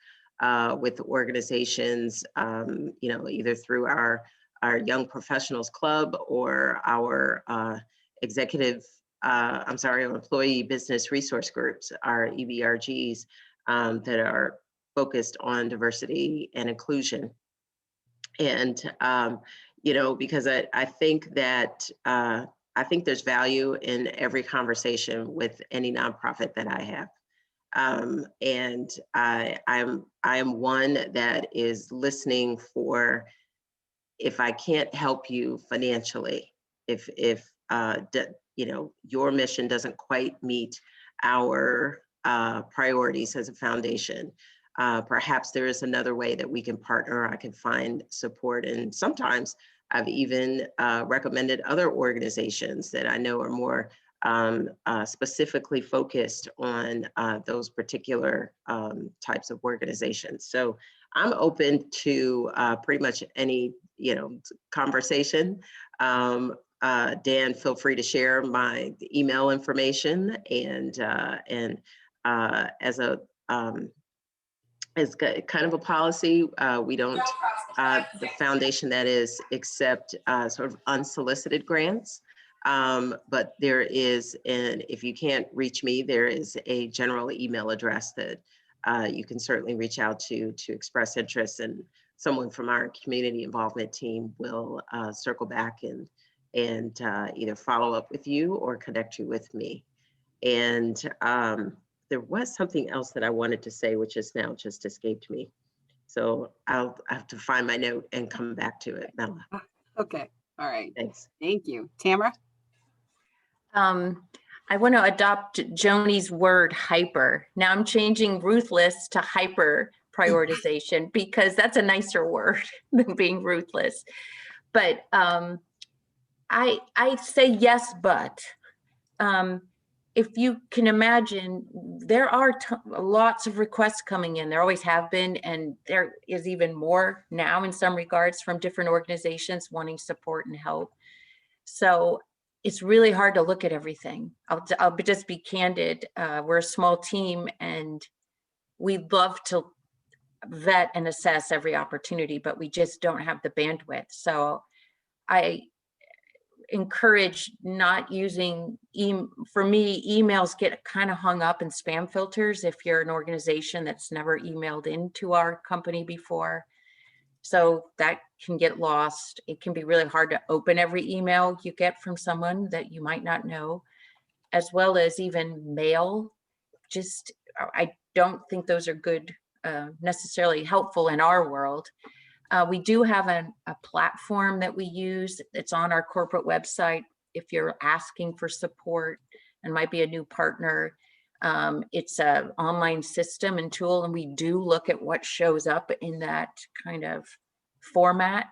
with employees, either through our Young Professionals Club or our Employee Business Resource Groups, our EBRGs, that are focused on diversity and inclusion. And, because I think that I think there's value in every conversation with any nonprofit that I have. And I am one that is listening for, if I can't help you financially, if your mission doesn't quite meet our priorities as a foundation, perhaps there is another way that we can partner. I can find support, and sometimes I've even recommended other organizations that I know are more specifically focused on those particular types of organizations. So I'm open to pretty much any conversation. Dan, feel free to share my email information, and as kind of a policy, we don't, the foundation that is, accept sort of unsolicited grants. But there is, and if you can't reach me, there is a general email address that you can certainly reach out to express interest, and someone from our community involvement team will circle back and either follow up with you or connect you with me. And there was something else that I wanted to say, which has now just escaped me. So I'll have to find my note and come back to it, Mella. Okay. All right. Thanks. Thank you. Tamara? I want to adopt Joni's word, hyper. Now I'm changing ruthless to hyper prioritization because that's a nicer word than being ruthless. But I say yes, but if you can imagine, there are lots of requests coming in. There always have been, and there is even more now in some regards from different organizations wanting support and help. So it's really hard to look at everything. I'll just be candid. We're a small team, and we'd love to vet and assess every opportunity, but we just don't have the bandwidth. So I encourage not using, for me, emails get kind of hung up in spam filters if you're an organization that's never emailed into our company before. So that can get lost. It can be really hard to open every email you get from someone that you might not know, as well as even mail. Just, I don't think those are good, necessarily helpful in our world. We do have a platform that we use. It's on our corporate website. If you're asking for support and might be a new partner, it's an online system and tool, and we do look at what shows up in that kind of format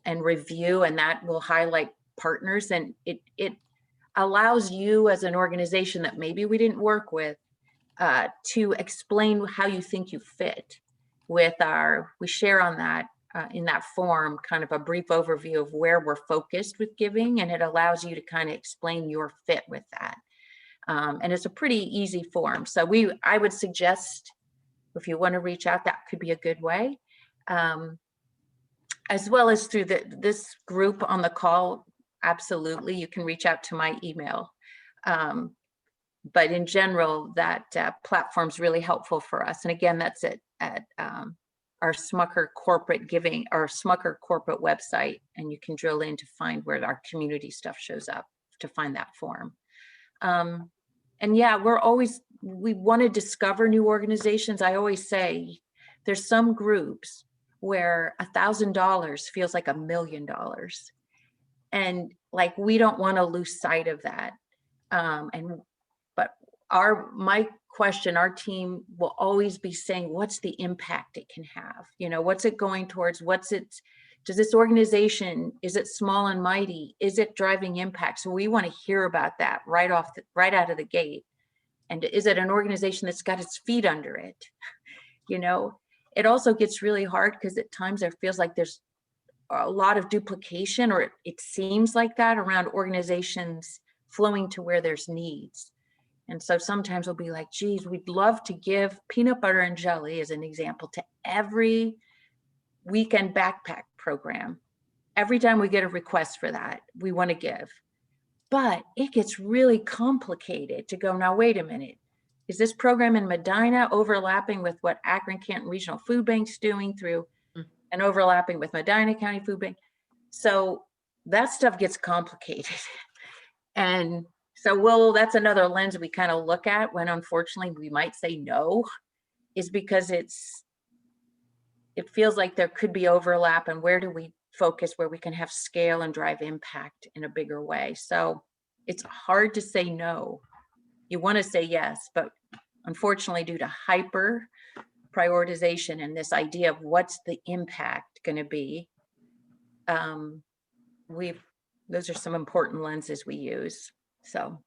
and review, and that will highlight partners, and it allows you as an organization that maybe we didn't work with to explain how you think you fit we share on that in that form, kind of a brief overview of where we're focused with giving, and it allows you to kind of explain your fit with that. And it's a pretty easy form. So I would suggest if you want to reach out, that could be a good way. As well as through this group on the call, absolutely, you can reach out to my email. But in general, that platform's really helpful for us. And again, that's at our Smucker corporate giving, our Smucker corporate website, and you can drill in to find where our community stuff shows up to find that form. And yeah, we want to discover new organizations. I always say there's some groups where $1,000 feels like $1 million. And like, we don't want to lose sight of that. But my question, our team will always be saying, what's the impact it can have? You know, what's it going towards? Does this organization, is it small and mighty? Is it driving impact? So we want to hear about that right out of the gate. And is it an organization that's got its feet under it? You know, it also gets really hard because at times there feels like there's a lot of duplication, or it seems like that around organizations flowing to where there's needs. And so sometimes we'll be like, geez, we'd love to give peanut butter and jelly as an example to every weekend backpack program. Every time we get a request for that, we want to give. But it gets really complicated to go, now, wait a minute. Is this program in Medina overlapping with what Akron Canton Regional Food Bank's doing through and overlapping with Medina County Food Bank? So that stuff gets complicated. And so that's another lens we kind of look at when unfortunately we might say no, is because it feels like there could be overlap, and where do we focus where we can have scale and drive impact in a bigger way. So it's hard to say no. You want to say yes, but unfortunately, due to hyper prioritization and this idea of what's the impact going to be, those are some important lenses we use. So,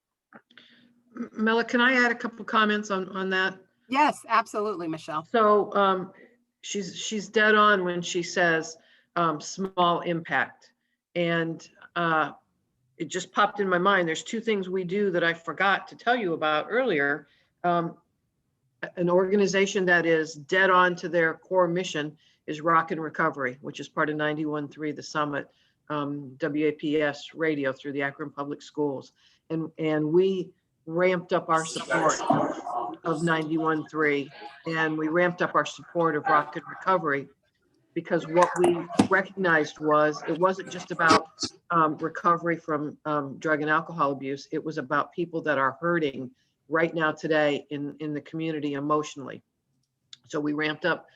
Mella, can I add a couple comments on that? Yes, absolutely, Michelle. So she's dead on when she says small impact. And it just popped in my mind. There's two things we do that I forgot to tell you about earlier. An organization that is dead on to their core mission is Rock and Recovery, which is part of 91.3 The Summit, WAPS radio through the Akron Public Schools. And we ramped up our support of 91.3, and we ramped up our support of Rock and Recovery, because what we recognized was it wasn't just about recovery from drug and alcohol abuse. It was about people that are hurting right now today in the community emotionally. So we ramped up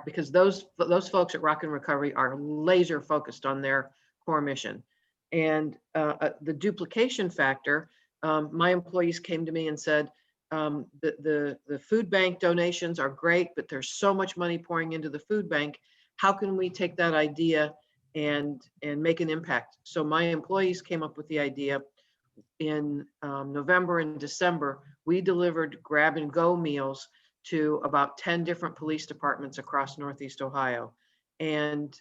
because those folks at Rock and Recovery are laser focused on their core mission. And the duplication factor, my employees came to me and said, the food bank donations are great, but there's so much money pouring into the food bank. How can we take that idea and make an impact? So my employees came up with the idea. In November and December, we delivered grab and go meals to about 10 different police departments across Northeast Ohio. And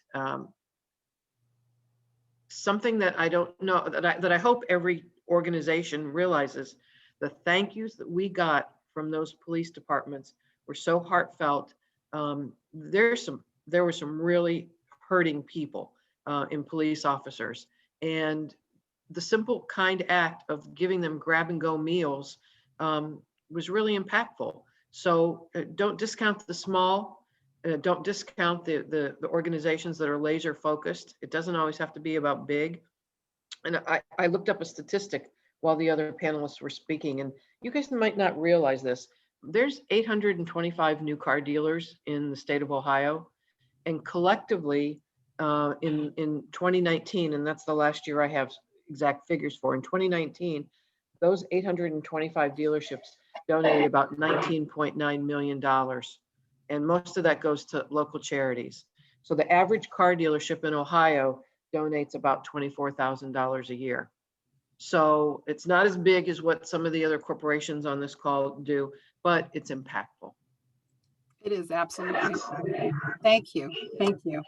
something that I don't know, that I hope every organization realizes, the thank yous that we got from those police departments were so heartfelt. There were some really hurting people in police officers, and the simple kind act of giving them grab and go meals was really impactful. So don't discount the small, don't discount the organizations that are laser focused. It doesn't always have to be about big. And I looked up a statistic while the other panelists were speaking, and you guys might not realize this. There's 825 new car dealers in the state of Ohio, and collectively in 2019, and that's the last year I have exact figures for, in 2019, those 825 dealerships donated about $19.9 million. And most of that goes to local charities. So the average car dealership in Ohio donates about $24,000 a year. So it's not as big as what some of the other corporations on this call do, but it's impactful. It is absolutely. Thank you. Thank you.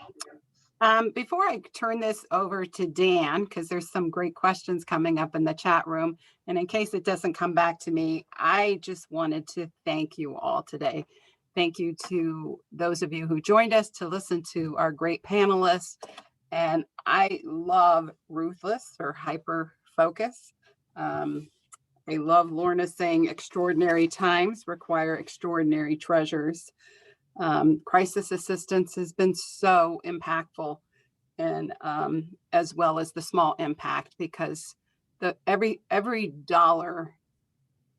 Before I turn this over to Dan, because there's some great questions coming up in the chat room, and in case it doesn't come back to me, I just wanted to thank you all today. Thank you to those of you who joined us to listen to our great panelists. And I love Ruthless or Hyper Focus. I love Lorna saying extraordinary times require extraordinary treasures. Crisis assistance has been so impactful, and as well as the small impact, because every dollar,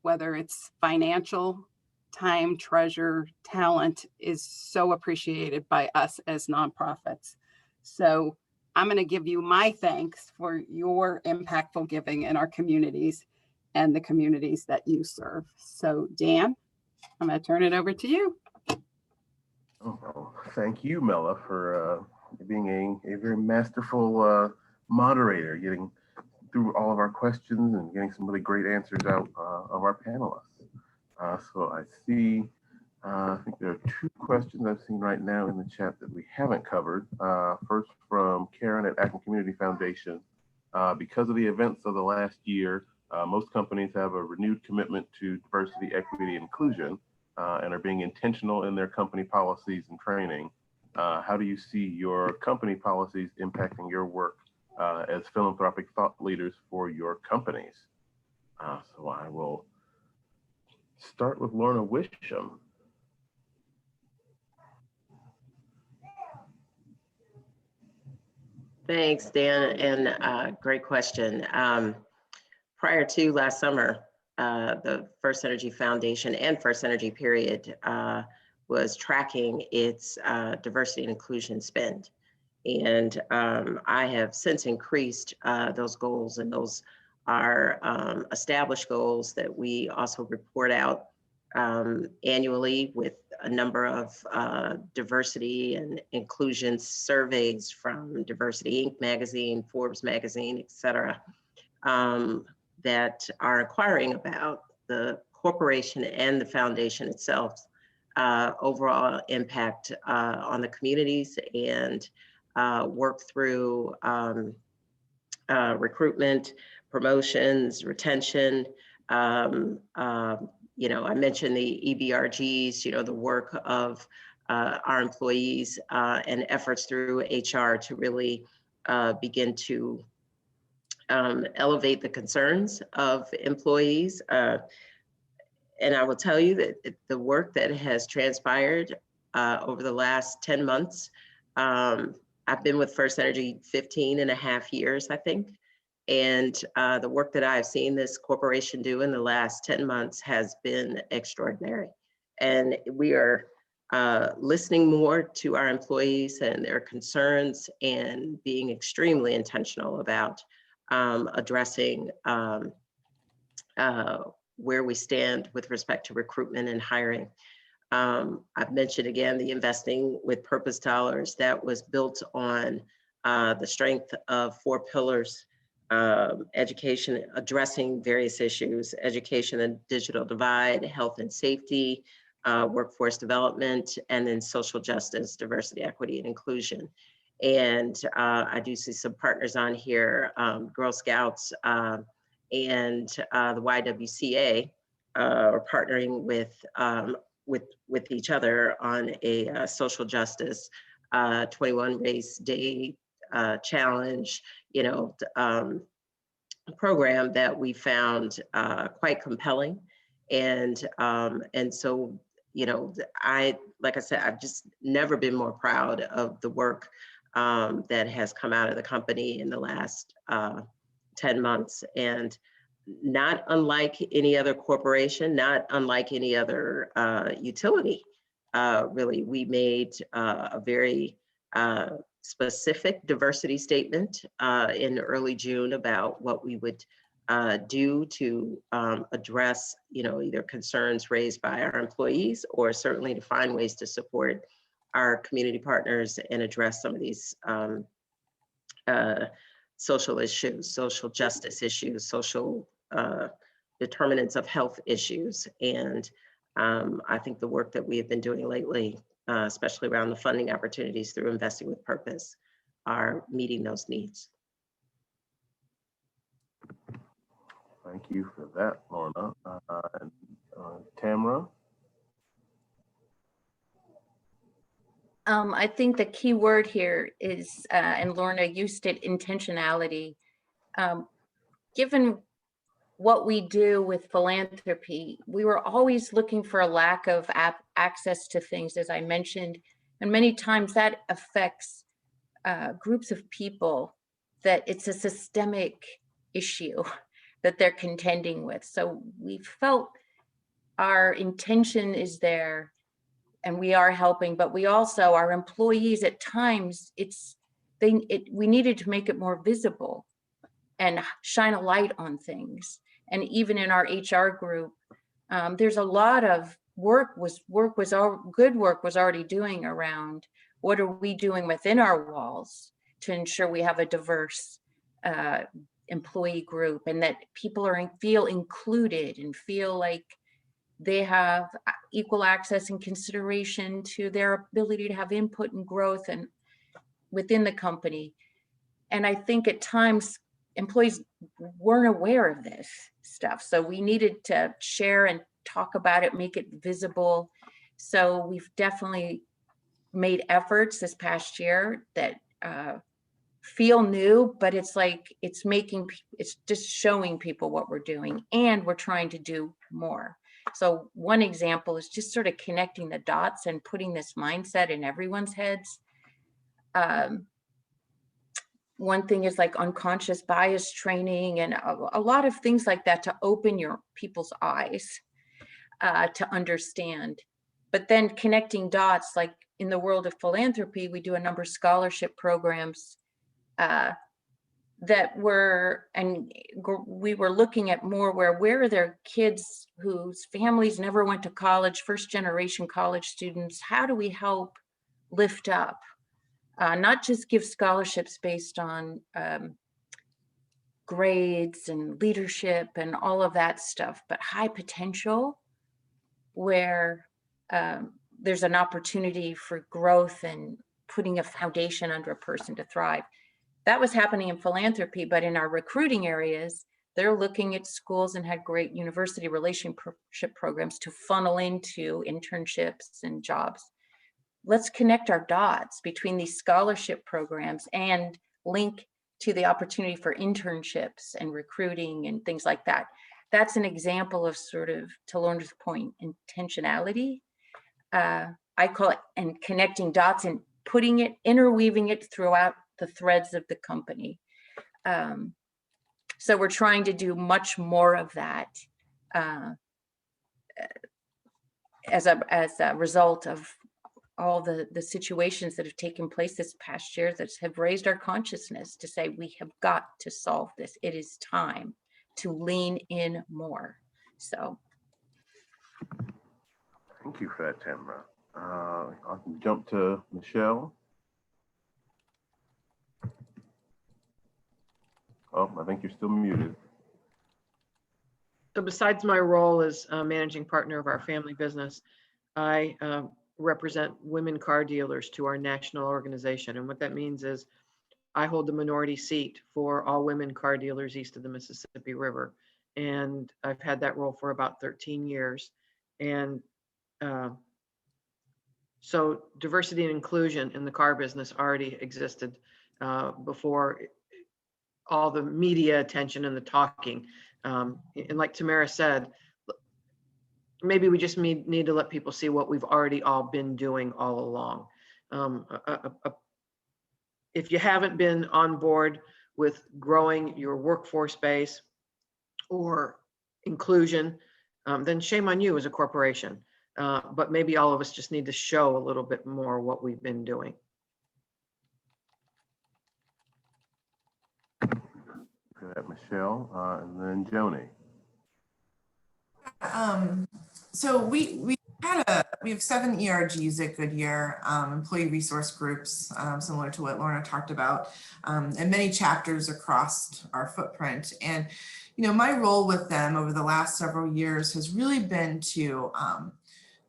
whether it's financial, time, treasure, talent, is so appreciated by us as nonprofits. So I'm going to give you my thanks for your impactful giving in our communities and the communities that you serve. So Dan, I'm going to turn it over to you. Oh, well, thank you, Mella, for being a very masterful moderator, getting through all of our questions and getting some really great answers out of our panelists. So I see, I think there are 2 questions I've seen right now in the chat that we haven't covered. First from Karen at Akron Community Foundation. Because of the events of the last year, most companies have a renewed commitment to diversity, equity, and inclusion, and are being intentional in their company policies and training. How do you see your company policies impacting your work as philanthropic thought leaders for your companies? So I will start with Lorna Wisham. Thanks, Dan, and great question. Prior to last summer, the FirstEnergy Foundation and FirstEnergy period was tracking its diversity and inclusion spend. And I have since increased those goals, and those are established goals that we also report out annually with a number of diversity and inclusion surveys from Diversity Inc. magazine, Forbes magazine, et cetera, that are inquiring about the corporation and the foundation itself, overall impact on the communities, and work through recruitment, promotions, retention. You know, I mentioned the EBRGs, you know, the work of our employees and efforts through HR to really begin to elevate the concerns of employees. And I will tell you that the work that has transpired over the last 10 months, I've been with FirstEnergy 15 and a half years, I think. And the work that I've seen this corporation do in the last 10 months has been extraordinary. And we are listening more to our employees and their concerns, and being extremely intentional about addressing where we stand with respect to recruitment and hiring. I've mentioned again the investing with purpose dollars that was built on the strength of 4 pillars: education, addressing various issues, education and digital divide, health and safety, workforce development, and then social justice, diversity, equity, and inclusion. And I do see some partners on here, Girl Scouts and the YWCA are partnering with each other on a social justice 21 Race Day challenge, you know, program that we found quite compelling. And so, you know, like I said, I've just never been more proud of the work that has come out of the company in the last 10 months. And not unlike any other corporation, not unlike any other utility, really, we made a very specific diversity statement in early June about what we would do to address, you know, either concerns raised by our employees, or certainly to find ways to support our community partners and address some of these social issues, social justice issues, social determinants of health issues. And I think the work that we have been doing lately, especially around the funding opportunities through Investing with Purpose, are meeting those needs. Thank you for that, Lorna. Tamara? I think the key word here is, and Lorna used it, intentionality. Given what we do with philanthropy, we were always looking for a lack of access to things, as I mentioned, and many times that affects groups of people, that it's a systemic issue that they're contending with. So we felt our intention is there and we are helping, but we also, our employees at times, we needed to make it more visible and shine a light on things. And even in our HR group, there's a lot of good work was already doing around what are we doing within our walls to ensure we have a diverse employee group, and that people feel included and feel like they have equal access and consideration to their ability to have input and growth and within the company. And I think at times employees weren't aware of this stuff. So we needed to share and talk about it, make it visible. So we've definitely made efforts this past year that feel new, but it's like, it's just showing people what we're doing, and we're trying to do more. So one example is just sort of connecting the dots and putting this mindset in everyone's heads. One thing is like unconscious bias training and a lot of things like that to open your people's eyes to understand. But then connecting dots, like in the world of philanthropy, we do a number of scholarship programs that we were looking at more where are there kids whose families never went to college, first generation college students, how do we help lift up? Not just give scholarships based on grades and leadership and all of that stuff, but high potential where there's an opportunity for growth and putting a foundation under a person to thrive. That was happening in philanthropy, but in our recruiting areas, they're looking at schools and had great university relationship programs to funnel into internships and jobs. Let's connect our dots between these scholarship programs and link to the opportunity for internships and recruiting and things like that. That's an example of sort of, to Lorna's point, intentionality. I call it, and connecting dots and putting it, interweaving it throughout the threads of the company. So we're trying to do much more of that as a result of all the situations that have taken place this past year that have raised our consciousness to say we have got to solve this. It is time to lean in more. So Thank you for that, Tamara. I'll jump to Michelle. Oh, I think you're still muted. So besides my role as managing partner of our family business, I represent women car dealers to our national organization. And what that means is I hold the minority seat for all women car dealers east of the Mississippi River. And I've had that role for about 13 years. And so diversity and inclusion in the car business already existed before all the media attention and the talking. And like Tamara said, maybe we just need to let people see what we've already all been doing all along. If you haven't been on board with growing your workforce base or inclusion, then shame on you as a corporation. But maybe all of us just need to show a little bit more what we've been doing. For that, Michelle, and then Joni. So we had we have 7 ERGs at Goodyear, employee resource groups, similar to what Lorna talked about, and many chapters across our footprint. And, you know, my role with them over the last several years has really been to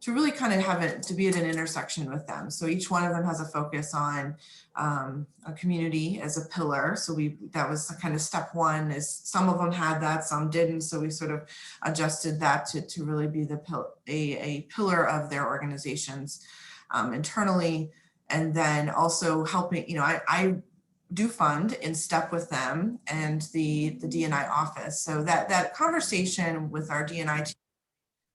really kind of have it, to be at an intersection with them. So each one of them has a focus on a community as a pillar. So that was kind of step one, is some of them had that, some didn't. So we sort of adjusted that to really be a pillar of their organizations internally. And then also helping, you know, I do fund in step with them and the D&I office. So that conversation with our D&I team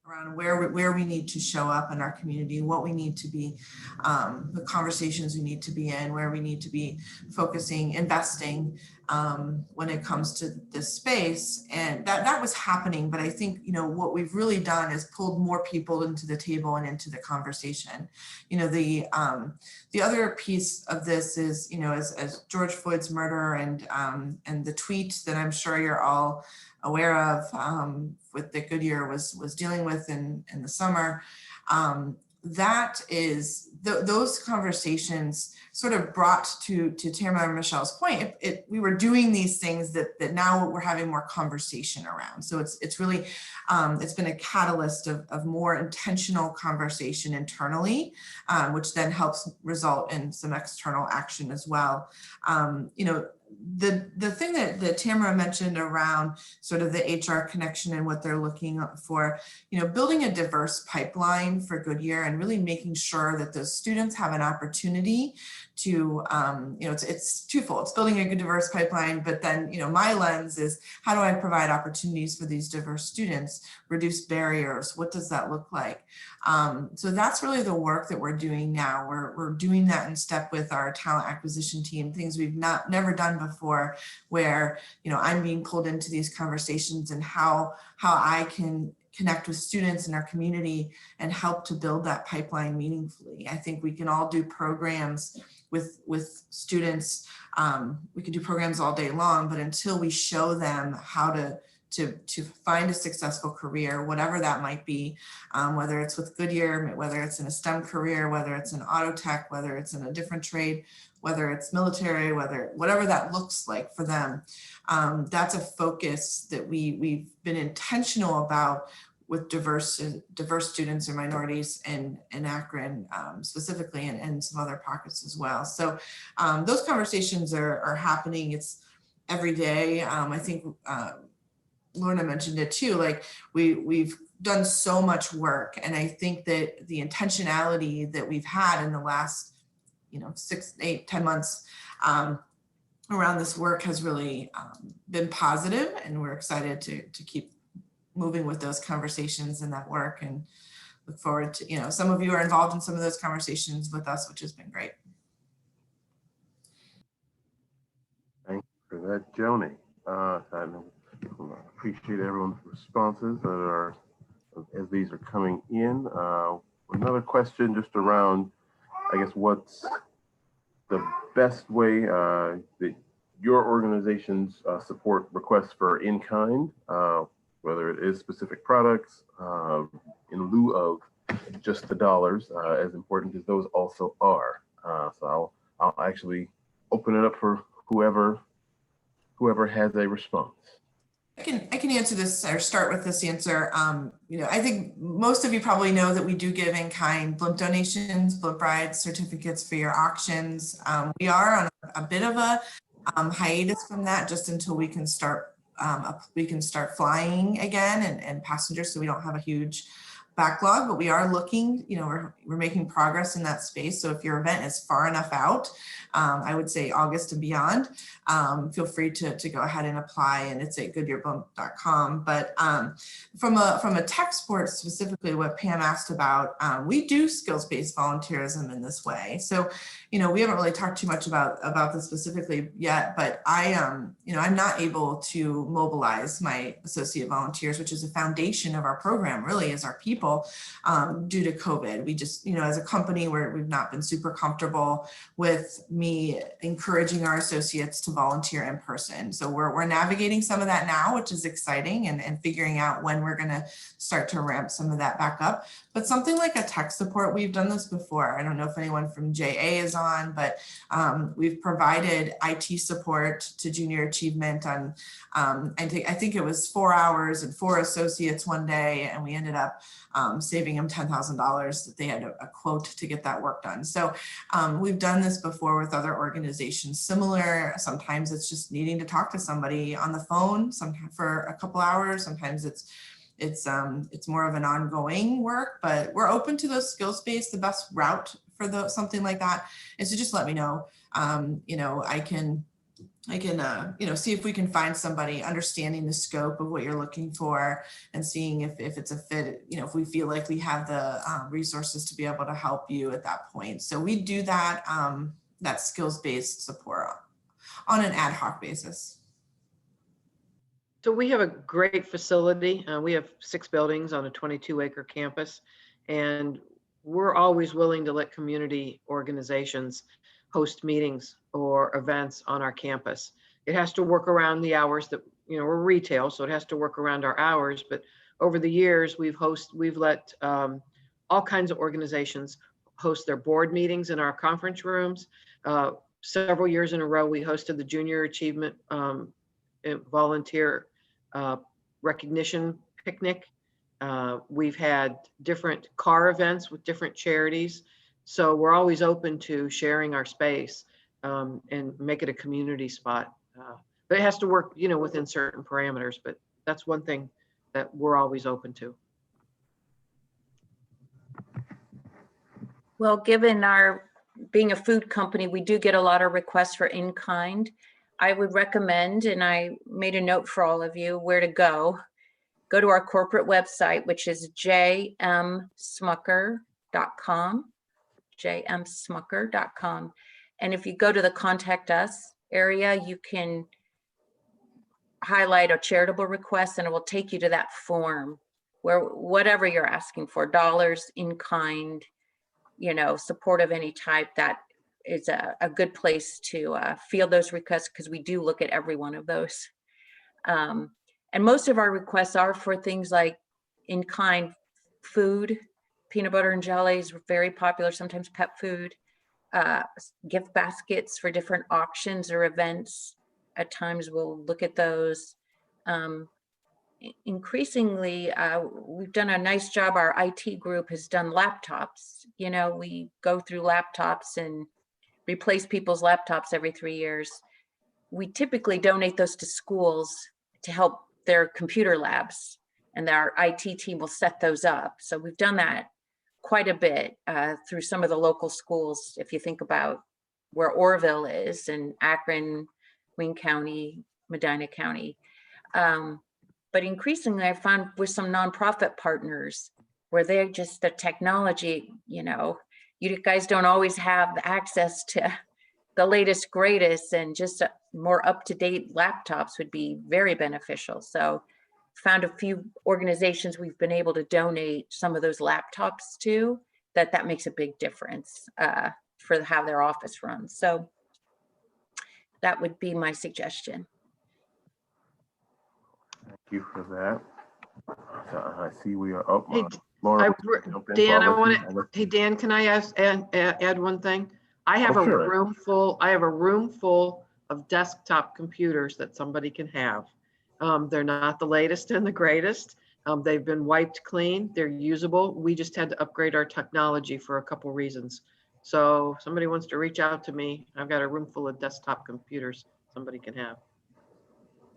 around where we need to show up in our community, what we need to be, the conversations we need to be in, where we need to be focusing, investing when it comes to this space. And that was happening, but I think, you know, what we've really done is pulled more people into the table and into the conversation. You know, the other piece of this is, you know, as George Floyd's murder and the tweet that I'm sure you're all aware of with that Goodyear was dealing with in the summer, that is those conversations sort of brought to Tamara and Michelle's point. We were doing these things that now we're having more conversation around. So it's really it's been a catalyst of more intentional conversation internally, which then helps result in some external action as well. You know, the thing that Tamara mentioned around sort of the HR connection and what they're looking for, you know, building a diverse pipeline for Goodyear and really making sure that those students have an opportunity to, you know, it's twofold. It's building a good diverse pipeline, but then, you know, my lens is how do I provide opportunities for these diverse students, reduce barriers? What does that look like? So that's really the work that we're doing now. We're doing that in step with our talent acquisition team, things we've never done before, where, you know, I'm being pulled into these conversations and how I can connect with students in our community and help to build that pipeline meaningfully. I think we can all do programs with students. We can do programs all day long, but until we show them how to find a successful career, whatever that might be, whether it's with Goodyear, whether it's in a STEM career, whether it's in auto tech, whether it's in a different trade, whether it's military, whatever that looks like for them. That's a focus that we've been intentional about with diverse students or minorities in Akron specifically, and some other pockets as well. So those conversations are happening. It's every day. I think Lorna mentioned it too, like we've done so much work. And I think that the intentionality that we've had in the last, you know, 6, 8, 10 months around this work has really been positive, and we're excited to keep moving with those conversations and that work, and look forward to, you know, some of you are involved in some of those conversations with us, which has been great. Thank you for that, Joni. I appreciate everyone's responses that are, as these are coming in. Another question just around, I guess, what's the best way that your organizations support requests for in-kind, whether it is specific products in lieu of just the dollars, as important as those also are. So I'll actually open it up for whoever has a response. I can answer this or start with this answer. You know, I think most of you probably know that we do give in-kind blimp donations, blimp ride certificates for your auctions. We are on a bit of a hiatus from that, just until we can start flying again and passengers, so we don't have a huge backlog, but we are looking, you know, we're making progress in that space. So if your event is far enough out, I would say August and beyond, feel free to go ahead and apply, and it's at goodyearblimp.com. But from a tech sport specifically, what Pam asked about, we do skills-based volunteerism in this way. So, you know, we haven't really talked too much about this specifically yet, but you know, I'm not able to mobilize my associate volunteers, which is a foundation of our program, really, is our people. people due to COVID. We just, you know, as a company, we've not been super comfortable with me encouraging our associates to volunteer in person. So we're navigating some of that now, which is exciting, and figuring out when we're going to start to ramp some of that back up. But something like a tech support, we've done this before. I don't know if anyone from JA is on, but we've provided IT support to junior achievement on, I think it was 4 hours and 4 associates one day, and we ended up saving them $10,000 that they had a quote to get that work done. So we've done this before with other organizations similar. Sometimes it's just needing to talk to somebody on the phone, sometimes for a couple hours. Sometimes it's more of an ongoing work, but we're open to those skills-based. The best route for something like that is to just let me know. You know, I can you know, see if we can find somebody understanding the scope of what you're looking for, and seeing if it's a fit, you know, if we feel like we have the resources to be able to help you at that point. So we do that, that skills-based support on an ad hoc basis. So we have a great facility. We have 6 buildings on a 22-acre campus, and we're always willing to let community organizations host meetings or events on our campus. It has to work around the hours that, you know, we're retail, so it has to work around our hours. But over the years, we've let all kinds of organizations host their board meetings in our conference rooms. Several years in a row, we hosted the Junior Achievement Volunteer Recognition Picnic. We've had different car events with different charities. So we're always open to sharing our space and make it a community spot. But it has to work, you know, within certain parameters. But that's one thing that we're always open to. Well, given our being a food company, we do get a lot of requests for in-kind. I would recommend, and I made a note for all of you, where to go. Go to our corporate website, which is jmsmucker.com. jmsmucker.com. And if you go to the contact us area, you can highlight a charitable request, and it will take you to that form where whatever you're asking for, dollars, in kind, you know, support of any type, that is a good place to field those requests, because we do look at every one of those. And most of our requests are for things like in kind food. Peanut butter and jelly is very popular, sometimes pet food, gift baskets for different auctions or events. At times we'll look at those. Increasingly, we've done a nice job. Our IT group has done laptops. You know, we go through laptops and replace people's laptops every 3 years. We typically donate those to schools to help their computer labs, and our IT team will set those up. So we've done that quite a bit through some of the local schools. If you think about where Orville is, and Akron, Wayne County, Medina County. But increasingly, I found with some nonprofit partners where they're just the technology, you know, you guys don't always have access to the latest, greatest, and just more up-to-date laptops would be very beneficial. So found a few organizations we've been able to donate some of those laptops to, that makes a big difference for how their office runs. So that would be my suggestion. Thank you for that. I see we are up. Hey, Lorna, Dan, hey, Dan, can I add one thing? I have a room full of desktop computers that somebody can have. They're not the latest and the greatest. They've been wiped clean. They're usable. We just had to upgrade our technology for a couple reasons. So if somebody wants to reach out to me, I've got a room full of desktop computers somebody can have.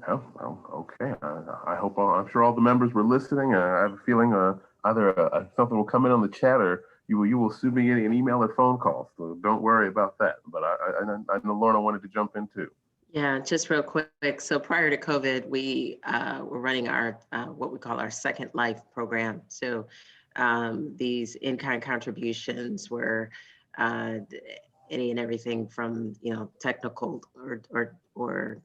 Oh, okay. I hope I'm sure all the members were listening. I have a feeling either something will come in on the chat, or you will soon be getting an email or phone call. So don't worry about that. But I know Lorna wanted to jump in too. Yeah, just real quick. So prior to COVID, we were running our what we call our Second Life program. So these in-kind contributions were any and everything from, you know, technical or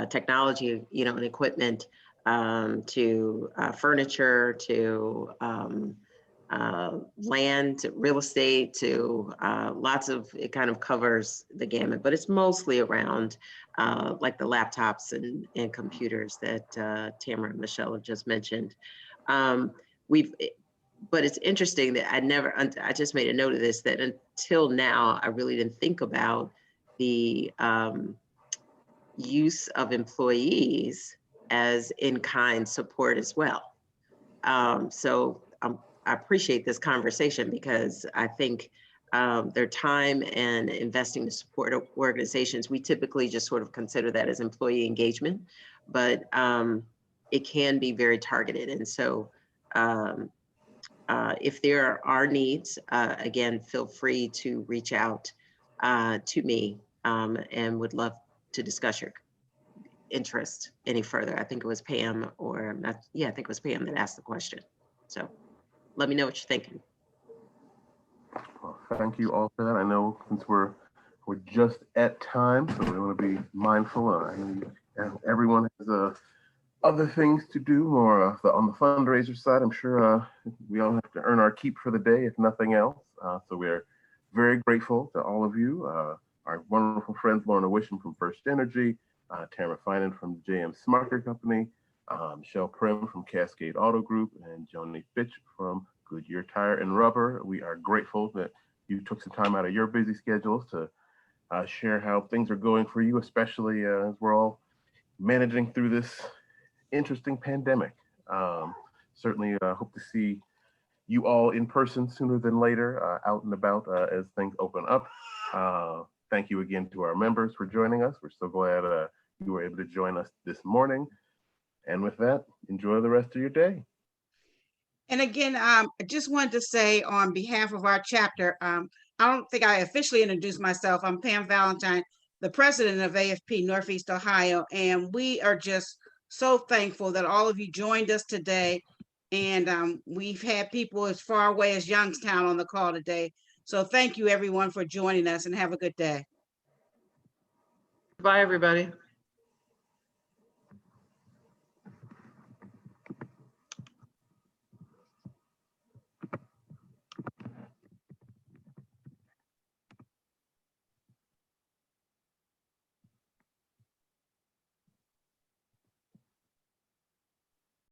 technology, you know, and equipment to furniture, to land, real estate, to lots of, it kind of covers the gamut, but it's mostly around like the laptops and computers that Tamara and Michelle have just mentioned. But it's interesting that I just made a note of this, that until now, I really didn't think about the use of employees as in-kind support as well. So I appreciate this conversation, because I think their time and investing to support organizations, we typically just sort of consider that as employee engagement, but it can be very targeted. And so if there are needs, again, feel free to reach out to me and would love to discuss your interest any further. I think it was Pam or not. Yeah, I think it was Pam that asked the question. So let me know what you're thinking. Well, thank you all for that. I know since we're just at time, so we want to be mindful. I know everyone has other things to do, more on the fundraiser side. I'm sure we all have to earn our keep for the day, if nothing else. So we're very grateful to all of you. Our wonderful friends, Lorna Wisham from FirstEnergy, Tamara Fynan from JM Smucker Company, Michelle Primm from Cascade Auto Group, and Joni Fitch from Goodyear Tire and Rubber. We are grateful that you took some time out of your busy schedules to share how things are going for you, especially as we're all managing through this interesting pandemic. Certainly hope to see you all in person sooner than later, out and about as things open up. Thank you again to our members for joining us. We're so glad you were able to join us this morning. And with that, enjoy the rest of your day. And again, I just wanted to say on behalf of our chapter, I don't think I officially introduced myself. I'm Pam Valentine, the president of AFP Northeast Ohio, and we are just so thankful that all of you joined us today. And we've had people as far away as Youngstown on the call today. So thank you everyone for joining us, and have a good day. Bye, everybody.